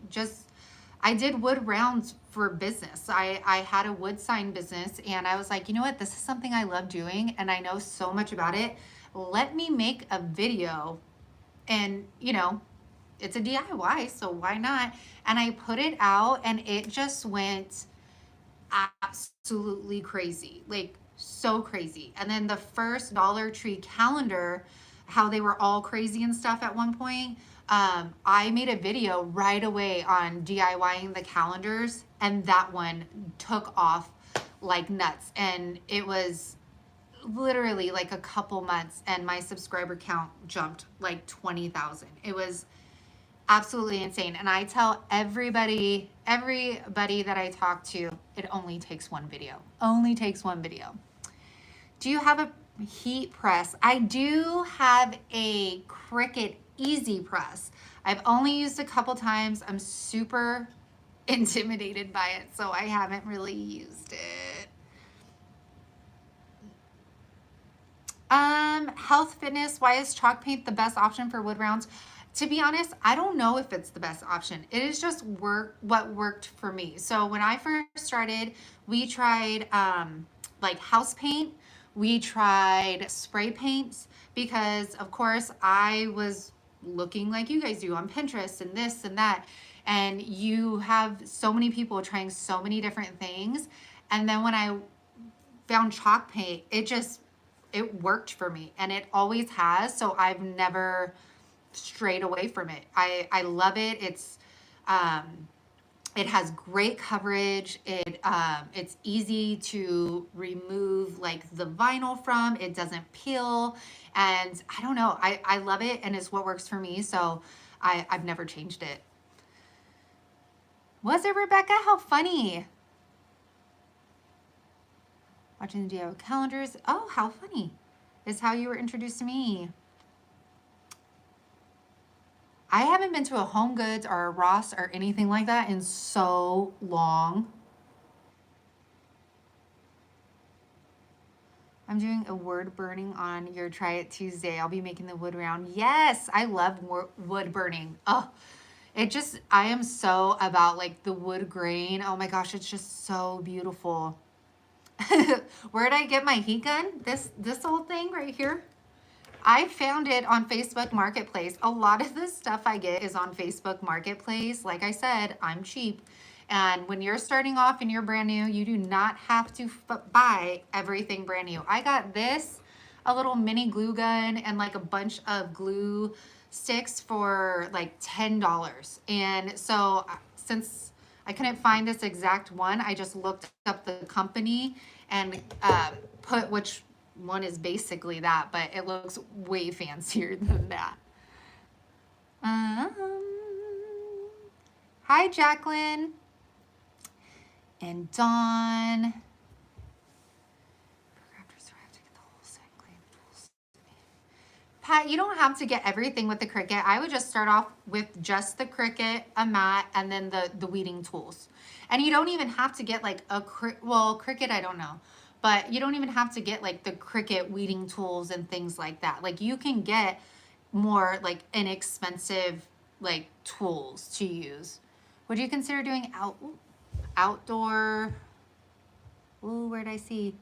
did wood rounds for business. I had a wood sign business and I was like, you know what? This is something I love doing and I know so much about it. Let me make a video, and you know, it's a DIY, so why not? And I put it out and it just went absolutely crazy, like so crazy. And then the first Dollar Tree calendar, how they were all crazy and stuff at one point, I made a video right away on DIYing the calendars, and that one took off like nuts. And it was literally like a couple months, and my subscriber count jumped like 20,000. It was absolutely insane. And I tell everybody that I talk to, it only takes one video. Only takes one video. Do you have a heat press? I do have a Qriket Easy Press. I've only used a couple times. I'm super intimidated by it, so I haven't really used it. Health fitness, why is chalk paint the best option for wood rounds? To be honest, I don't know if it's the best option. It is just what worked for me. So when I first started, we tried like house paint. We tried spray paints because of course I was looking like you guys do on Pinterest and this and that. And you have so many people trying so many different things. And then when I found chalk paint, it worked for me, and it always has. So I've never strayed away from it. I love it. It's It has great coverage. It's easy to remove like the vinyl from. It doesn't peel. And I don't know, I love it, and it's what works for me. So I've never changed it. Was it, Rebecca? How funny. Watching the DIY calendars. Oh, how funny. Is how you were introduced to me. I haven't been to a Home Goods or a Ross or anything like that in so long. I'm doing a wood burning on your Try It Tuesday. I'll be making the wood round. Yes, I love wood burning. Oh, I am so about like the wood grain. Oh my gosh, it's just so beautiful. Where did I get my heat gun? This old thing right here. I found it on Facebook Marketplace. A lot of the stuff I get is on Facebook Marketplace. Like I said, I'm cheap. And when you're starting off and you're brand new, you do not have to buy everything brand new. I got this, a little mini glue gun, and like a bunch of glue sticks for like $10. And so since I couldn't find this exact one, I just looked up the company and put which one is basically that, but it looks way fancier than that. Hi, Jacqueline and Dawn. Pat, you don't have to get everything with the Cricut. I would just start off with just the Cricut, a mat, and then the weeding tools. And you don't even have to get like Cricut, I don't know. But you don't even have to get like the Cricut weeding tools and things like that. Like you can get more like inexpensive like tools to use. Would you consider doing outdoor? Ooh, where'd I see?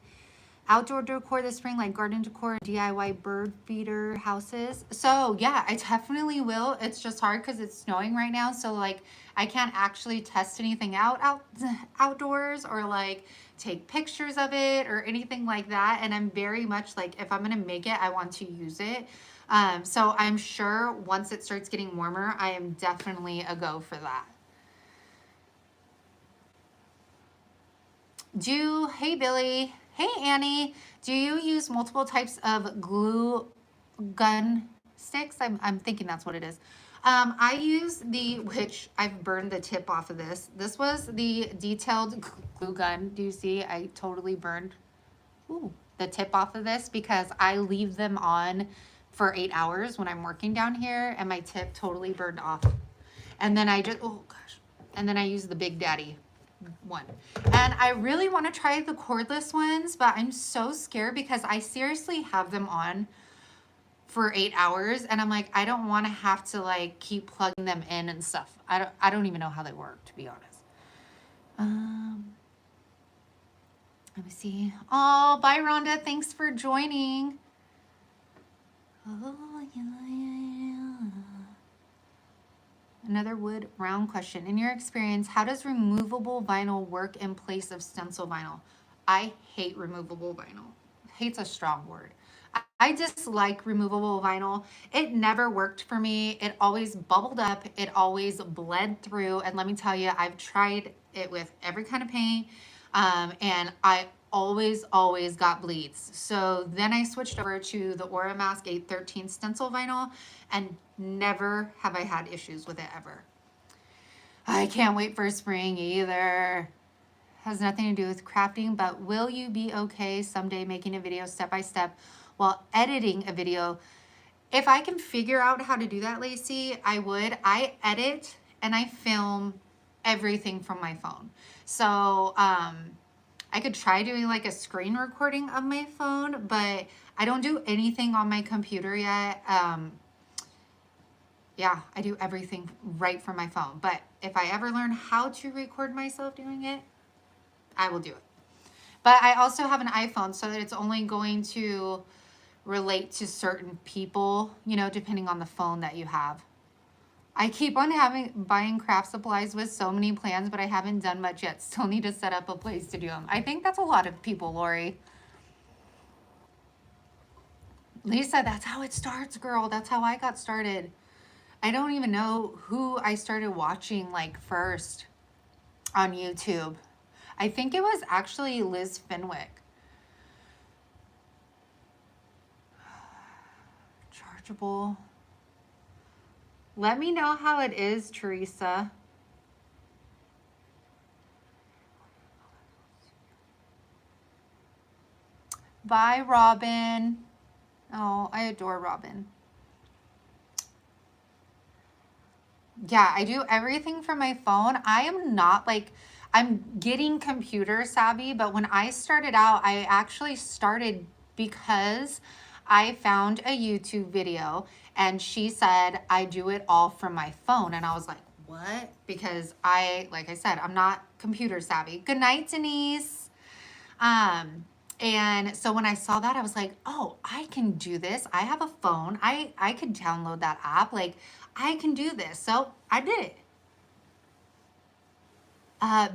Outdoor decor this spring, like garden decor, DIY bird feeder houses. So yeah, I definitely will. It's just hard because it's snowing right now. So like I can't actually test anything outdoors or like take pictures of it or anything like that. And I'm very much like, if I'm gonna make it, I want to use it. So I'm sure once it starts getting warmer, I am definitely a go for that. Hey Billy. Hey Annie, do you use multiple types of glue gun sticks? I'm thinking that's what it is. I use which I've burned the tip off of this. This was the detailed glue gun. Do you see? I totally burned the tip off of this because I leave them on for 8 hours when I'm working down here, and my tip totally burned off. And then and then I use the Big Daddy one. And I really want to try the cordless ones, but I'm so scared because I seriously have them on for 8 hours, and I'm like, I don't want to have to like keep plugging them in and stuff. I don't even know how they work, to be honest. Let me see. Oh, bye Rhonda, thanks for joining. Oh yeah. Another wood round question. In your experience, how does removable vinyl work in place of stencil vinyl? I hate removable vinyl. Hate's a strong word. I dislike removable vinyl. It never worked for me. It always bubbled up. It always bled through. And let me tell you, I've tried it with every kind of paint, and I always got bleeds. So then I switched over to the Aura Mask 813 stencil vinyl, and never have I had issues with it ever. I can't wait for spring either. Has nothing to do with crafting, but will you be okay someday making a video step by step while editing a video? If I can figure out how to do that, Lacey, I would. I edit and I film everything from my phone. So I could try doing like a screen recording of my phone, but I don't do anything on my computer yet. Yeah, I do everything right from my phone. But if I ever learn how to record myself doing it, I will do it. But I also have an iPhone, so that it's only going to relate to certain people, you know, depending on the phone that you have. I keep on buying craft supplies with so many plans, but I haven't done much yet. Still need to set up a place to do them. I think that's a lot of people, Lori. Lisa, that's how it starts, girl. That's how I got started. I don't even know who I started watching like first. on YouTube. I think it was actually Liz Fenwick. Chargeable. Let me know how it is, Teresa. Bye, Robin. Oh, I adore Robin. Yeah, I do everything from my phone. I am not like, I'm getting computer savvy, but when I started out, I actually started because I found a YouTube video and she said, I do it all from my phone. And I was like, what? Because like I said, I'm not computer savvy. Good night, Denise. And so when I saw that, I was like, oh, I can do this. I have a phone. I could download that app. Like, I can do this. So I did it.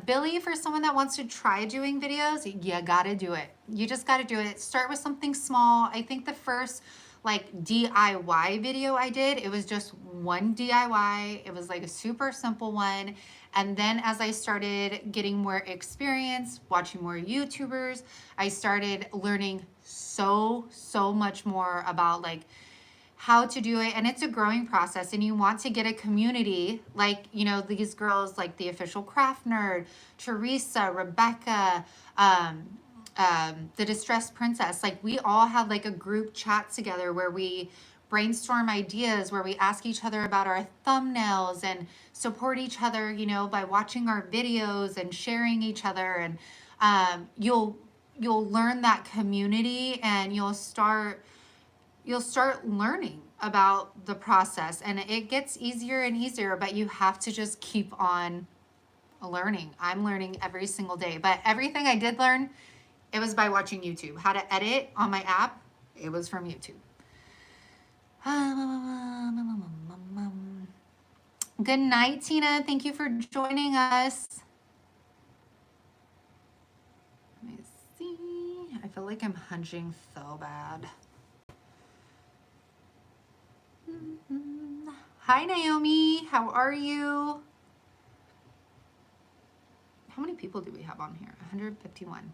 Billy, for someone that wants to try doing videos, you gotta do it. You just gotta do it. Start with something small. I think the first like DIY video I did, it was just one DIY. It was like a super simple one. And then as I started getting more experience, watching more YouTubers, I started learning so much more about like how to do it. And it's a growing process, and you want to get a community like, you know, these girls like the Official Craft Nerd, Teresa, Rebecca, the Distressed Princess. Like, we all have like a group chat together where we brainstorm ideas, where we ask each other about our thumbnails and support each other, you know, by watching our videos and sharing each other. And you'll learn that community, and you'll start learning about the process, and it gets easier and easier, but you have to just keep on learning. I'm learning every single day, but everything I did learn, it was by watching YouTube. How to edit on my app, it was from YouTube. Good night, Tina. Thank you for joining us. Let me see. I feel like I'm hunching so bad. Hi, Naomi. How are you? How many people do we have on here? 151.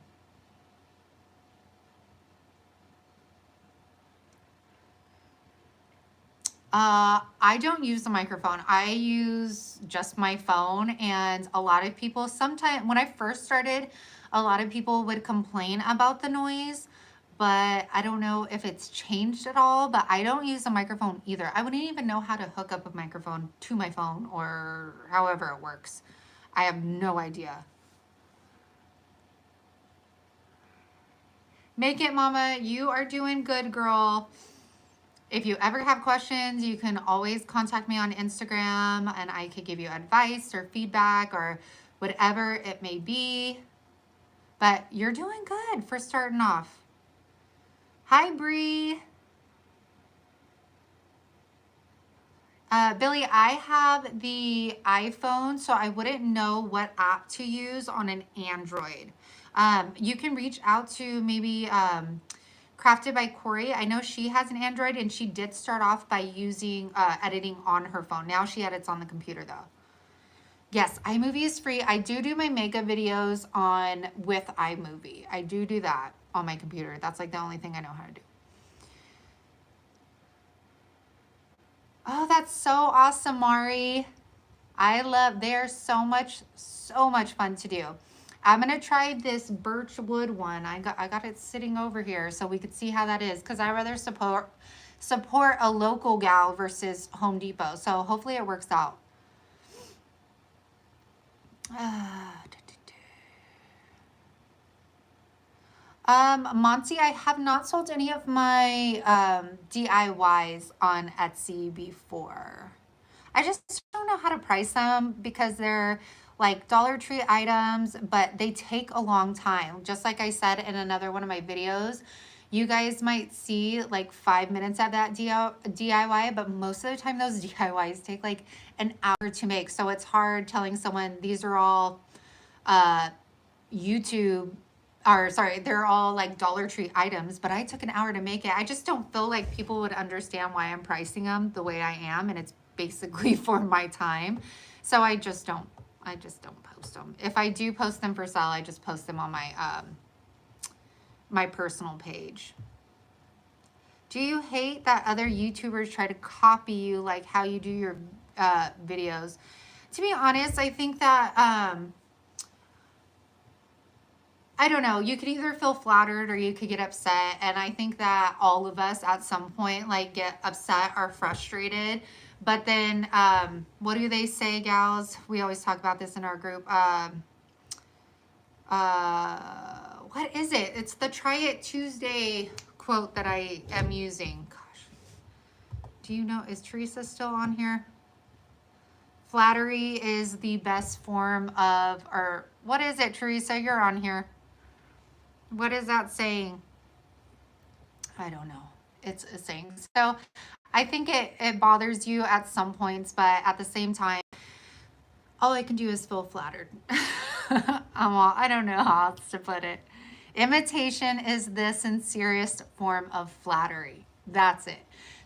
I don't use the microphone. I use just my phone, and a lot of people sometimes, when I first started, a lot of people would complain about the noise, but I don't know if it's changed at all, but I don't use the microphone either. I wouldn't even know how to hook up a microphone to my phone or however it works. I have no idea. Make it, Mama. You are doing good, girl. If you ever have questions, you can always contact me on Instagram, and I could give you advice or feedback or whatever it may be. But you're doing good for starting off. Hi, Bree. Billy, I have the iPhone, so I wouldn't know what app to use on an Android. You can reach out to maybe Crafted by Corey. I know she has an Android, and she did start off by using editing on her phone. Now she edits on the computer, though. Yes, iMovie is free. I do my makeup videos with iMovie. I do that on my computer. That's like the only thing I know how to do. Oh, that's so awesome, Mari. They're so much fun to do. I'm gonna try this birch wood one. I got it sitting over here so we could see how that is, because I rather support a local gal versus Home Depot. So hopefully it works out. Monty, I have not sold any of my DIYs on Etsy before. I just don't know how to price them because they're like Dollar Tree items, but they take a long time. Just like I said in another one of my videos, you guys might see like 5 minutes of that DIY, but most of the time those DIYs take like an hour to make. So it's hard telling someone these are all they're all like Dollar Tree items, but I took an hour to make it. I just don't feel like people would understand why I'm pricing them the way I am, and it's basically for my time. So I just don't I just don't post them. If I do post them for sale, I just post them on my my personal page. Do you hate that other YouTubers try to copy you like how you do your videos? To be honest, I think that I don't know. You could either feel flattered or you could get upset. And I think that all of us at some point like get upset or frustrated. But then what do they say, gals? We always talk about this in our group. What is it? It's the Try It Tuesday quote that I am using. Gosh. Do you know, is Teresa still on here? Flattery is the best form of, or what is it, Teresa? You're on here. What is that saying? I don't know. It's a saying. So I think it bothers you at some points, but at the same time, all I can do is feel flattered. I don't know how else to put it. Imitation is the sincerest form of flattery. That's it.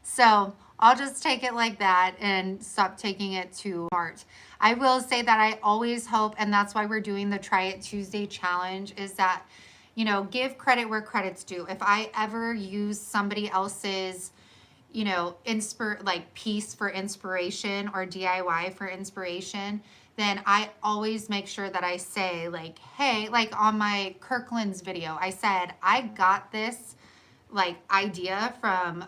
So I'll just take it like that and stop taking it to heart. I will say that I always hope, and that's why we're doing the Try It Tuesday challenge, is that, you know, give credit where credit's due. If I ever use somebody else's, you know, piece for inspiration or DIY for inspiration, then I always make sure that I say like, hey, like on my Kirkland's video, I said, I got this like idea from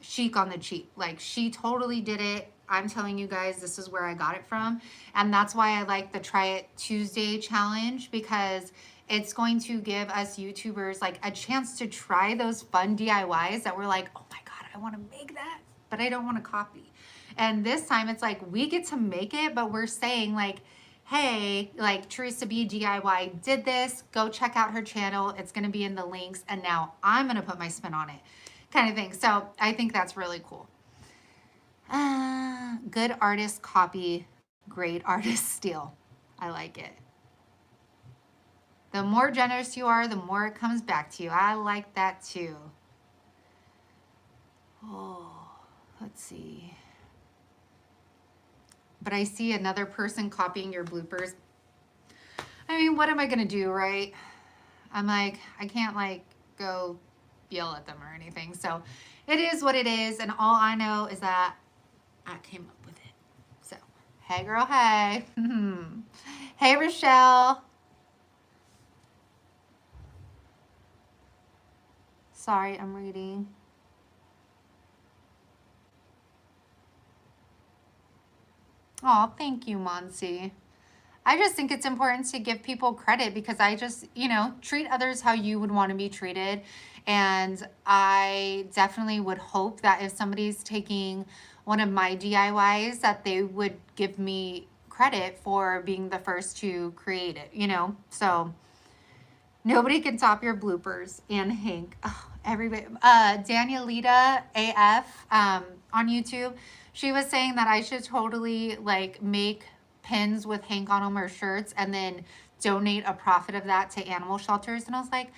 Chic on the Cheap. Like she totally did it. I'm telling you guys, this is where I got it from. And that's why I like the Try It Tuesday challenge, because it's going to give us YouTubers like a chance to try those fun DIYs that we're like, oh my God, I want to make that, but I don't want to copy. And this time it's like, we get to make it, but we're saying like, hey, like Teresa B DIY did this, go check out her channel. It's going to be in the links. And now I'm going to put my spin on it kind of thing. So I think that's really cool. Good artists copy, great artists steal. I like it. The more generous you are, the more it comes back to you. I like that too. Oh, let's see. But I see another person copying your bloopers. I mean, what am I going to do, right? I'm like, I can't like go yell at them or anything. So it is what it is. And all I know is that I came up with it. So, hey girl, hey. Hey, Rochelle. Sorry, I'm reading. Oh, thank you, Monsi. I just think it's important to give people credit because I just, you know, treat others how you would want to be treated. And I definitely would hope that if somebody's taking one of my DIYs, that they would give me credit for being the first to create it, you know? So nobody can top your bloopers. And Hank, oh, everybody, Danielita AF on YouTube, she was saying that I should totally like make pins with Hank on them or shirts and then donate a profit of that to animal shelters. And I was like,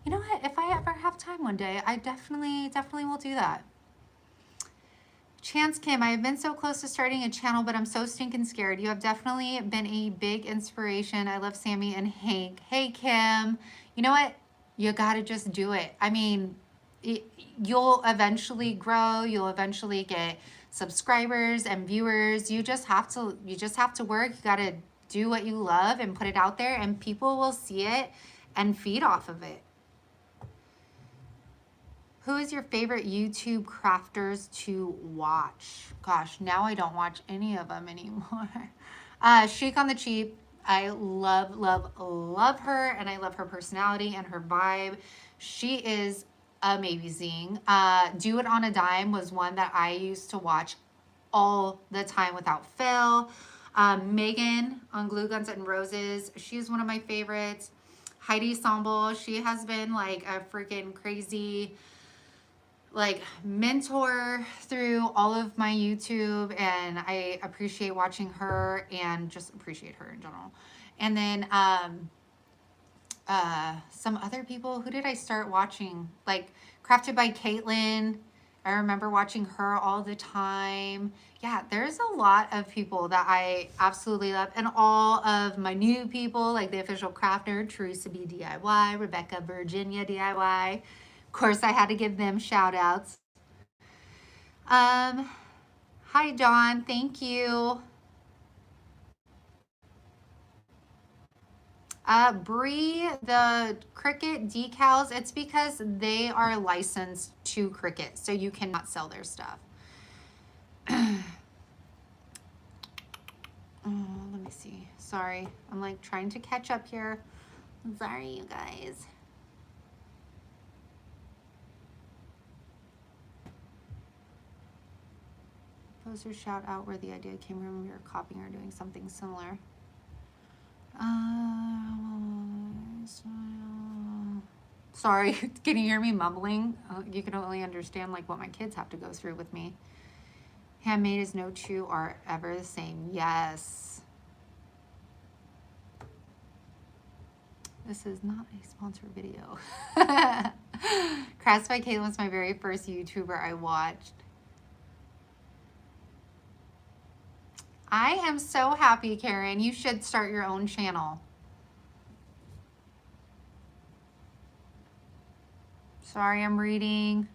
you know what? If I ever have time one day, I definitely will do that. Chance Kim, I have been so close to starting a channel, but I'm so stinking scared. You have definitely been a big inspiration. I love Sammy and Hank. Hey, Kim. You know what? You got to just do it. I mean, you'll eventually grow. You'll eventually get subscribers and viewers. You just have to work. You got to do what you love and put it out there, and people will see it and feed off of it. Who is your favorite YouTube crafters to watch? Gosh, now I don't watch any of them anymore. Chic on the Cheap. I love her, and I love her personality and her vibe. She is amazing. Do It on a Dime was one that I used to watch all the time without fail. Megan on Glue Guns and Roses. She's one of my favorites. Heidi Samble. She has been like a freaking crazy like mentor through all of my YouTube, and I appreciate watching her and just appreciate her in general. And then some other people. Who did I start watching? Like Crafted by Caitlin. I remember watching her all the time. Yeah, there's a lot of people that I absolutely love. And all of my new people, like the official crafter, Teresa B DIY, Rebecca Virginia DIY. Of course, I had to give them shout outs. Hi, Dawn. Thank you. Bree, the Qriket decals, it's because they are licensed to Qriket, so you cannot sell their stuff. Let me see. Sorry. I'm like trying to catch up here. I'm sorry, you guys. Poster shout out where the idea came from. We were copying or doing something similar. Sorry, can you hear me mumbling? You can only understand like what my kids have to go through with me. Handmade is no two are ever the same. Yes. This is not a sponsored video. Crafts by Caitlin was my very first YouTuber I watched. I am so happy, Karen. You should start your own channel. Sorry, I'm reading.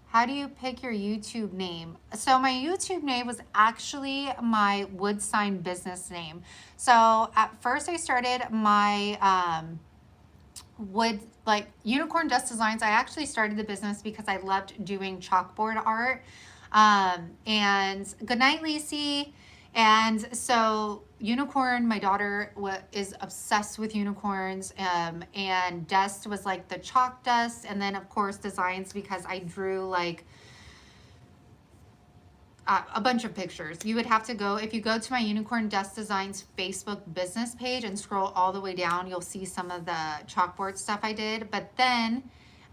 How do you pick your YouTube name? So my YouTube name was actually my wood sign business name. So at first I started my wood, like Unicorn Dust Designs. I actually started the business because I loved doing chalkboard art. And Goodnight, Lacey. And so unicorn, my daughter is obsessed with unicorns, and dust was like the chalk dust, and then of course designs, because I drew like a bunch of pictures. You would have to go, if you go to my Unicorn Dust Designs Facebook business page and scroll all the way down, you'll see some of the chalkboard stuff I did. But then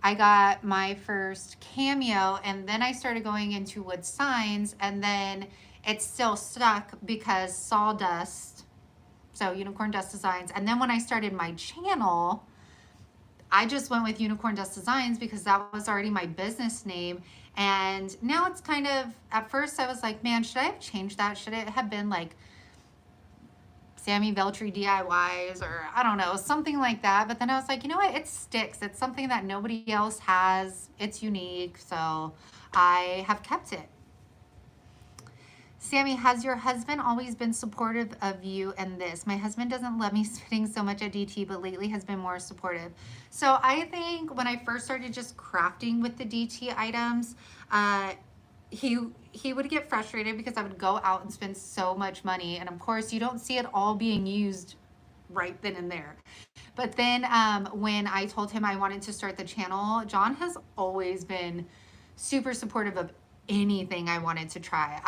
I got my first cameo, and then I started going into wood signs, and then it still stuck because sawdust, so Unicorn Dust Designs. And then when I started my channel, I just went with Unicorn Dust Designs because that was already my business name. And now it's kind of, at first I was like, man, should I have changed that? Should it have been like Sammy Veltri DIYs, or I don't know, something like that? But then I was like, you know what? It sticks. It's something that nobody else has. It's unique. So I have kept it. Sammy, has your husband always been supportive of you and this? My husband doesn't let me spitting so much at DT, but lately has been more supportive. So I think when I first started just crafting with the DT items, he would get frustrated because I would go out and spend so much money. And of course, you don't see it all being used right then and there. But then when I told him I wanted to start the channel, John has always been super supportive of anything I wanted to try.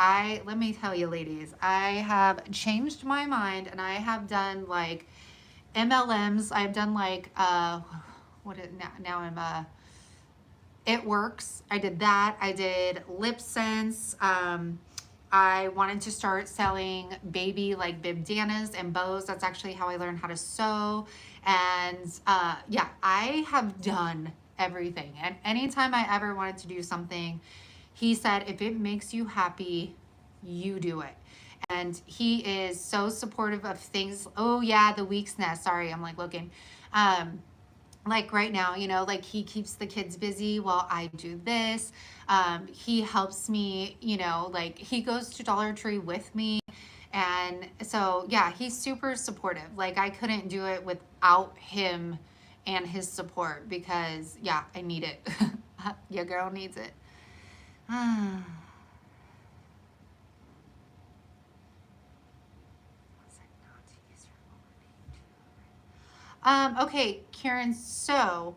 Let me tell you, ladies, I have changed my mind, and I have done like MLMs. I've done like now I'm It Works. I did that. I did Lip Sense. I wanted to start selling baby like bibdanas and bows. That's actually how I learned how to sew. And yeah, I have done everything. And anytime I ever wanted to do something, he said, if it makes you happy, you do it. And he is so supportive of things. Oh yeah, the Week's Nest. Sorry, I'm like looking. Like right now, you know, like he keeps the kids busy while I do this. He helps me, you know, like he goes to Dollar Tree with me. And so, yeah, he's super supportive. Like I couldn't do it without him and his support, because yeah, I need it. Your girl needs it. Okay, Karen, so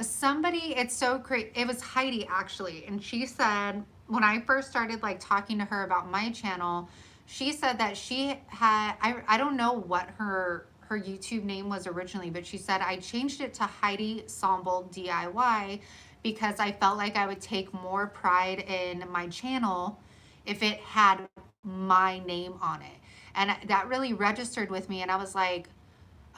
somebody, it's so great. It was Heidi actually. And she said, when I first started like talking to her about my channel, she said that she had, I don't know what her YouTube name was originally, but she said, I changed it to Heidi Somble DIY because I felt like I would take more pride in my channel if it had my name on it. And that really registered with me. And I was like,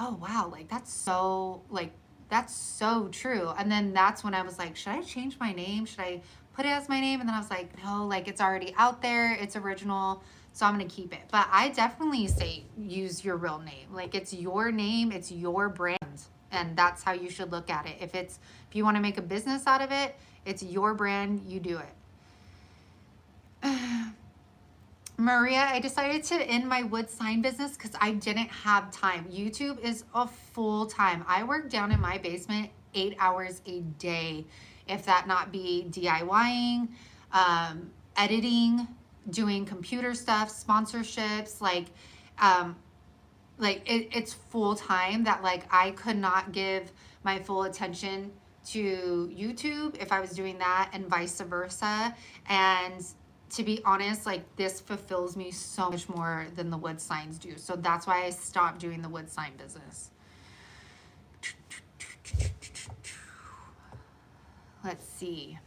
oh wow, like that's so like That's so true. And then that's when I was like, should I change my name? Should I put it as my name? And then I was like, no, like it's already out there. It's original. So I'm going to keep it. But I definitely say use your real name. Like it's your name, it's your brand. And that's how you should look at it. If you want to make a business out of it, it's your brand, you do it. Maria, I decided to end my wood sign business because I didn't have time. YouTube is a full time. I work down in my basement 8 hours a day, if that not be DIYing, editing, doing computer stuff, sponsorships, it's full time that like I could not give my full attention to YouTube if I was doing that and vice versa. And to be honest, like this fulfills me so much more than the wood signs do. So that's why I stopped doing the wood sign business. Let's see.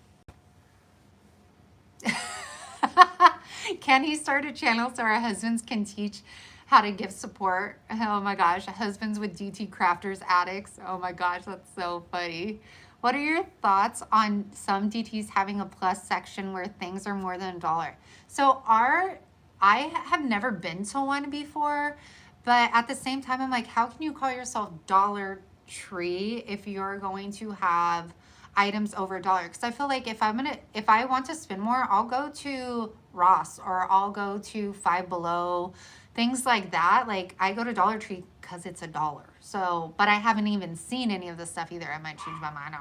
Can he start a channel so our husbands can teach how to give support? Oh my gosh, husbands with DT crafters addicts. Oh my gosh, that's so funny. What are your thoughts on some DTs having a plus section where things are more than $1? So I have never been to one before, but at the same time, I'm like, how can you call yourself Dollar Tree if you're going to have items over $1? Because I feel like if I want to spend more, I'll go to Ross or I'll go to Five Below, things like that. Like I go to Dollar Tree because it's $1. So, but I haven't even seen any of the stuff either. I might change my mind. I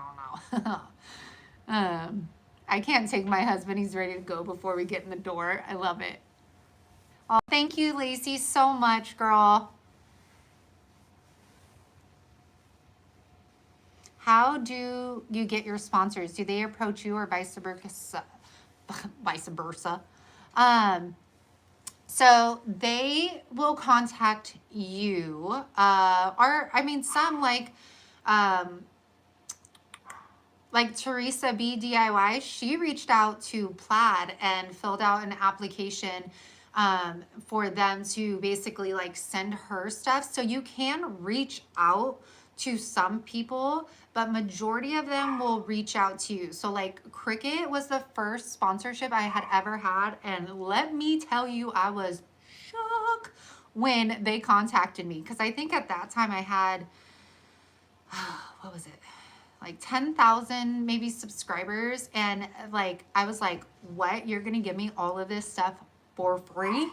don't know. I can't take my husband. He's ready to go before we get in the door. I love it. Oh, thank you, Lacey, so much, girl. How do you get your sponsors? Do they approach you or vice versa? Vice versa. So they will contact you, or I mean, some like Teresa B DIY, she reached out to Plaid and filled out an application for them to basically like send her stuff. So you can reach out to some people, but majority of them will reach out to you. So like Qriket was the first sponsorship I had ever had, and let me tell you, I was shook when they contacted me, because I think at that time I had what was it, like 10,000 maybe subscribers, and like I was like, what, you're gonna give me all of this stuff for free?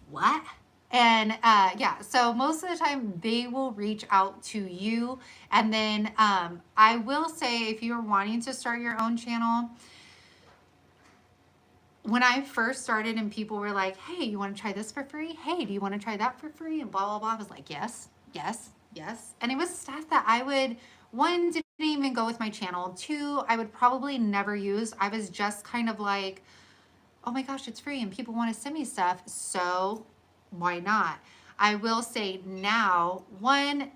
What? And yeah, so most of the time they will reach out to you. And then I will say, if you're wanting to start your own channel, when I first started and people were like, hey, you want to try this for free? Hey, do you want to try that for free? And blah, blah, blah. I was like, yes, yes, yes. And it was stuff that I would, one, didn't even go with my channel. Two, I would probably never use. I was just kind of like, oh my gosh, it's free and people want to send me stuff, so why not? I will say now, one,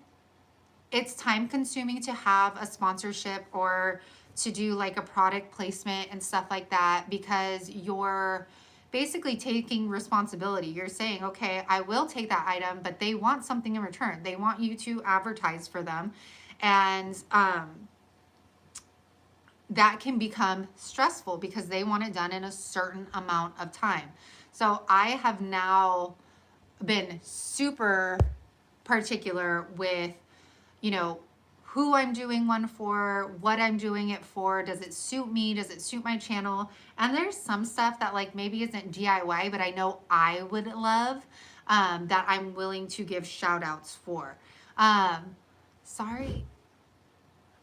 it's time consuming to have a sponsorship or to do like a product placement and stuff like that, because you're basically taking responsibility. You're saying, okay, I will take that item, but they want something in return. They want you to advertise for them. And that can become stressful because they want it done in a certain amount of time. So I have now been super particular with, you know, who I'm doing one for, what I'm doing it for. Does it suit me? Does it suit my channel? And there's some stuff that like maybe isn't DIY, but I know I would love, that I'm willing to give shout outs for. Sorry.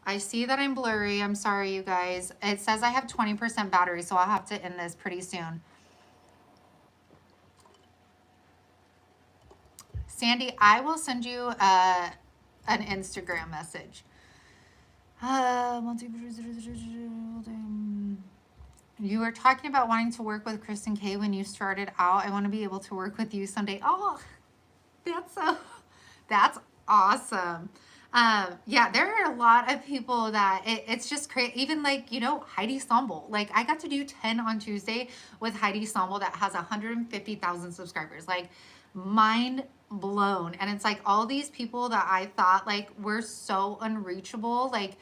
I see that I'm blurry. I'm sorry, you guys. It says I have 20% battery, so I'll have to end this pretty soon. Sandy, I will send you an Instagram message. You were talking about wanting to work with Kristen K when you started out. I want to be able to work with you someday. Oh, that's awesome. Yeah, there are a lot of people that it's just crazy. Even like, you know, Heidi Sambal. Like I got to do 10 on Tuesday with Heidi Sambal that has 150,000 subscribers. Like mind blown. And it's like all these people that I thought like were so unreachable. Like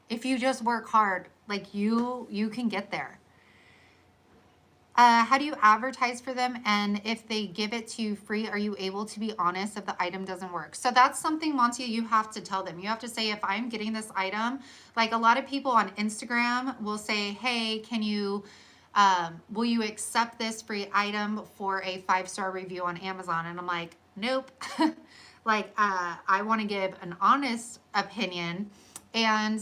if you just work hard, like you can get there. How do you advertise for them? And if they give it to you free, are you able to be honest if the item doesn't work? So that's something, Monty, you have to tell them. You have to say, if I'm getting this item, like a lot of people on Instagram will say, hey, will you accept this free item for a 5-star review on Amazon? And I'm like, nope. Like, I want to give an honest opinion. And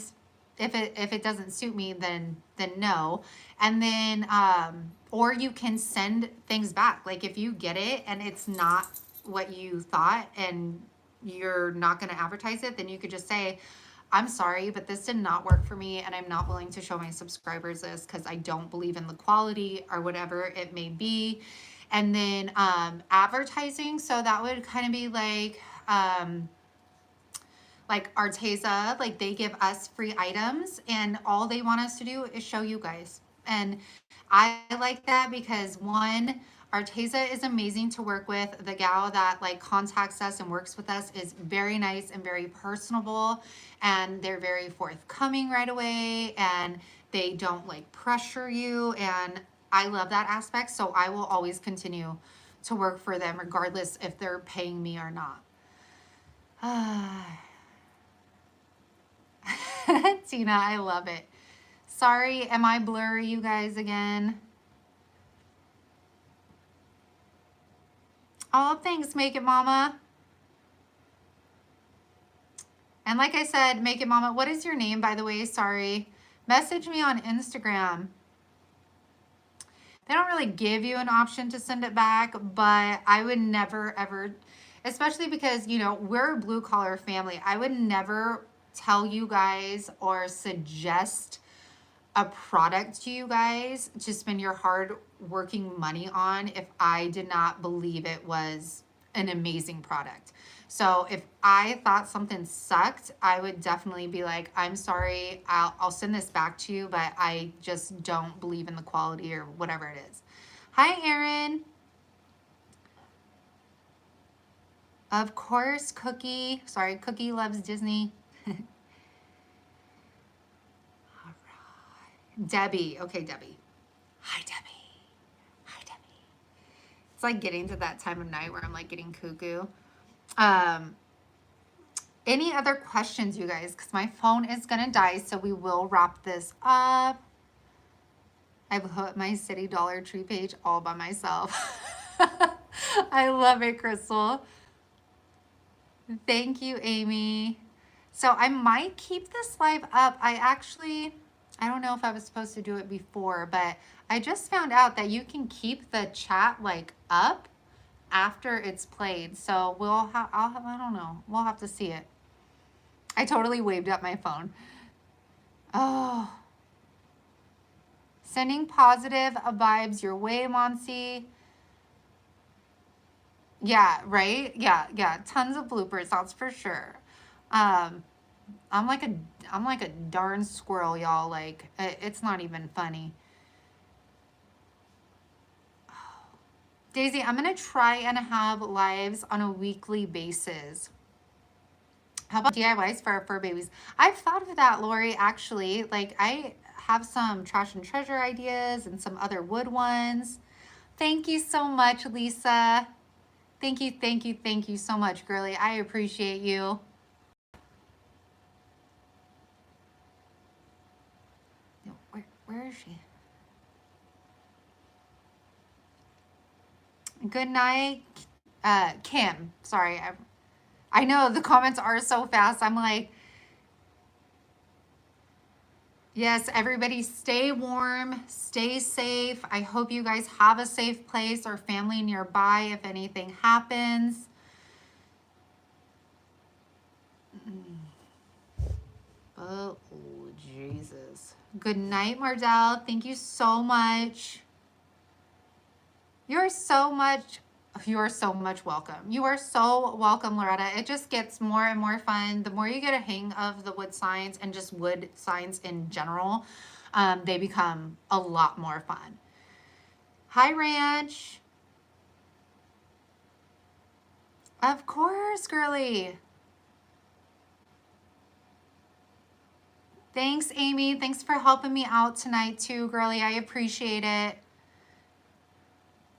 if it doesn't suit me, then no. And then or you can send things back. Like if you get it and it's not what you thought and you're not going to advertise it, then you could just say, I'm sorry, but this did not work for me and I'm not willing to show my subscribers this because I don't believe in the quality or whatever it may be. And then advertising, so that would kind of be like Arteza, like they give us free items and all they want us to do is show you guys. And I like that because one, Arteza is amazing to work with. The gal that like contacts us and works with us is very nice and very personable, and they're very forthcoming right away, and they don't like pressure you, and I love that aspect. So I will always continue to work for them regardless if they're paying me or not. Tina, I love it. Sorry, am I blurry, you guys, again? Oh, thanks, Make It Mama. And like I said, Make It Mama, what is your name, by the way? Sorry. Message me on Instagram. They don't really give you an option to send it back, but I would never, ever, especially because, you know, we're a blue collar family. I would never tell you guys or suggest a product to you guys to spend your hard working money on if I did not believe it was an amazing product. So if I thought something sucked, I would definitely be like, I'm sorry, I'll send this back to you, but I just don't believe in the quality or whatever it is. Hi, Erin. Of course, Cookie. Sorry, Cookie loves Disney. Debbie. Okay, Debbie. Hi, Debbie. Hi, Debbie. It's like getting to that time of night where I'm like getting cuckoo. Any other questions, you guys? Because my phone is going to die, so we will wrap this up. I've put my City Dollar Tree page all by myself. I love it, Crystal. Thank you, Amy. So I might keep this live up. I don't know if I was supposed to do it before, but I just found out that you can keep the chat like up after it's played. So I don't know. We'll have to see it. I totally waved up my phone. Oh. Sending positive vibes your way, Monsi. Yeah, right? Yeah. Tons of bloopers, that's for sure. I'm like a darn squirrel, y'all. Like it's not even funny. Daisy, I'm gonna try and have lives on a weekly basis. How about DIYs for our fur babies? I've thought of that, Lori, actually. Like I have some trash and treasure ideas and some other wood ones. Thank you so much, Lisa. Thank you so much, girly. I appreciate you. Where is she? Good night, Kim. Sorry, I know the comments are so fast. I'm like, yes, everybody stay warm, stay safe. I hope you guys have a safe place or family nearby if anything happens. Oh, Jesus. Good night, Mardell. Thank you so much. You're so much You are so much welcome. You are so welcome, Loretta. It just gets more and more fun. The more you get a hang of the wood signs and just wood signs in general, they become a lot more fun. Hi, Ranch. Of course, girly. Thanks, Amy. Thanks for helping me out tonight too, girly. I appreciate it.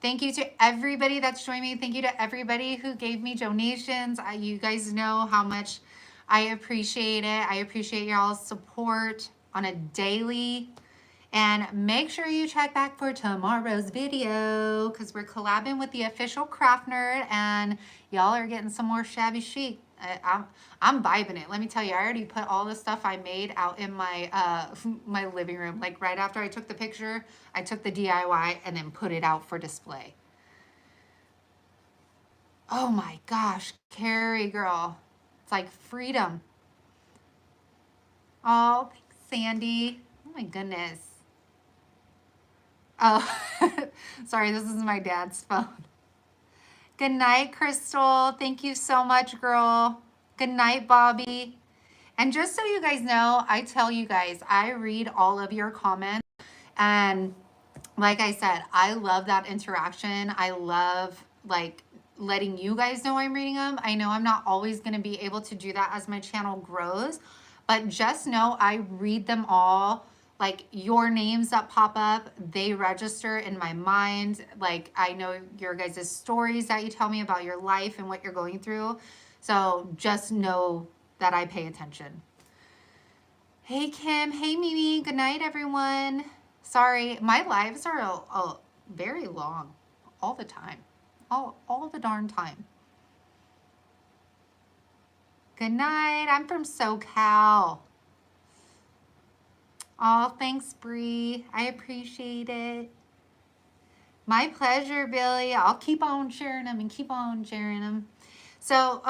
Thank you to everybody that's joined me. Thank you to everybody who gave me donations. You guys know how much I appreciate it. I appreciate y'all's support on a daily. And make sure you check back for tomorrow's video because we're collabing with the official craft nerd and y'all are getting some more shabby chic. I'm vibing it. Let me tell you, I already put all the stuff I made out in my my living room. Like right after I took the picture, I took the DIY and then put it out for display. Oh my gosh, Carrie girl. It's like freedom. Oh, thanks, Sandy. Oh my goodness. Oh, sorry, this is my dad's phone. Good night, Crystal. Thank you so much, girl. Good night, Bobby. And just so you guys know, I tell you guys, I read all of your comments. And like I said, I love that interaction. I love like letting you guys know I'm reading them. I know I'm not always going to be able to do that as my channel grows, but just know I read them all. Like your names that pop up, they register in my mind. Like I know your guys' stories that you tell me about your life and what you're going through. So just know that I pay attention. Hey Kim, hey Mimi, good night everyone. Sorry, my lives are very long, all the time, all the darn time. Good night, I'm from SoCal. Oh, thanks Bree, I appreciate it. My pleasure, Billy. I'll keep on sharing them and keep on sharing them. So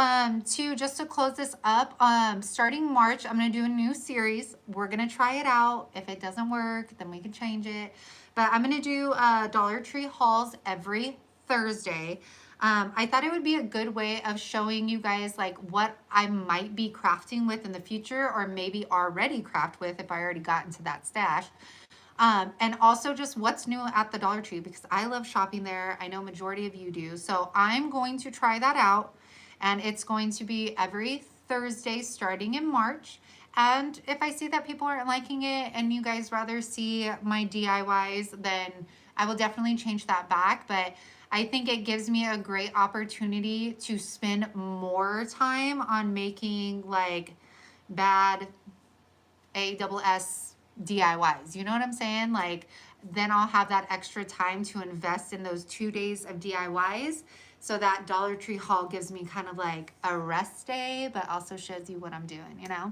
just to close this up, starting March, I'm going to do a new series. We're going to try it out. If it doesn't work, then we can change it. But I'm going to do Dollar Tree hauls every Thursday. I thought it would be a good way of showing you guys like what I might be crafting with in the future or maybe already craft with if I already got into that stash. And also just what's new at the Dollar Tree because I love shopping there. I know majority of you do. So I'm going to try that out. And it's going to be every Thursday starting in March. And if I see that people aren't liking it and you guys rather see my DIYs, then I will definitely change that back. But I think it gives me a great opportunity to spend more time on making like bad ASS DIYs. You know what I'm saying? Like then I'll have that extra time to invest in those 2 days of DIYs. So that Dollar Tree haul gives me kind of like a rest day, but also shows you what I'm doing, you know?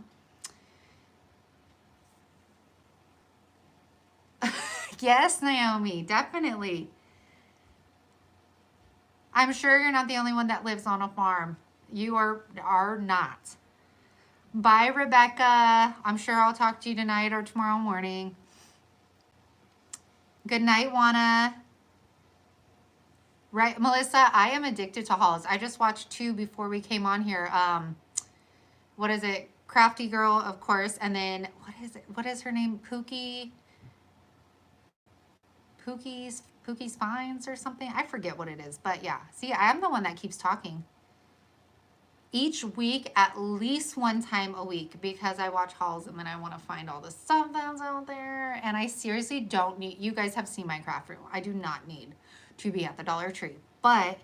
Yes, Naomi, definitely. I'm sure you're not the only one that lives on a farm. You are not. Bye, Rebecca. I'm sure I'll talk to you tonight or tomorrow morning. Good night, Juana. Right, Melissa, I am addicted to hauls. I just watched 2 before we came on here. What is it? Crafty Girl, of course. And then, what is it? What is her name? Pookie's Finds or something? I forget what it is. But yeah, see, I'm the one that keeps talking. Each week, at least one time a week, because I watch hauls and then I want to find all the stuff that's out there. And I seriously don't need, you guys have seen my craft room. I do not need to be at the Dollar Tree. But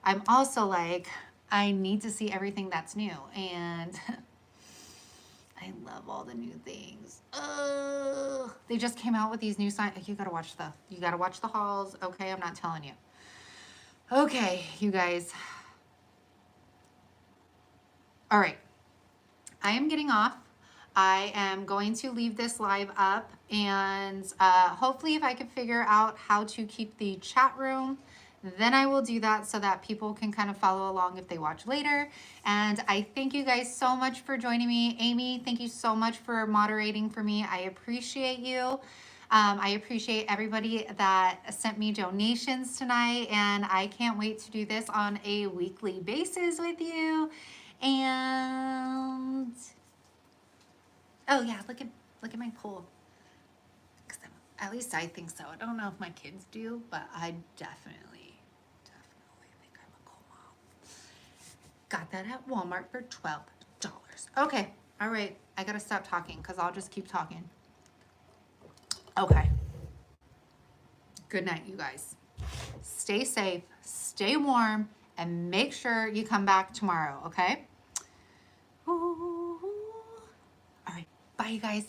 I'm also like, I need to see everything that's new. And I love all the new things. They just came out with these new signs. You gotta watch the hauls. Okay, I'm not telling you. Okay, you guys. All right, I am getting off. I am going to leave this live up and hopefully if I can figure out how to keep the chat room, then I will do that so that people can kind of follow along if they watch later. And I thank you guys so much for joining me. Amy, thank you so much for moderating for me. I appreciate you. I appreciate everybody that sent me donations tonight, and I can't wait to do this on a weekly basis with you. And oh yeah, look at my pool. At least I think so. I don't know if my kids do, but I definitely think I'm a cool mom. Got that at Walmart for $12. Okay, all right. I gotta stop talking because I'll just keep talking. Okay. Good night, you guys. Stay safe, stay warm, and make sure you come back tomorrow, okay? Ooh. All right, bye, you guys.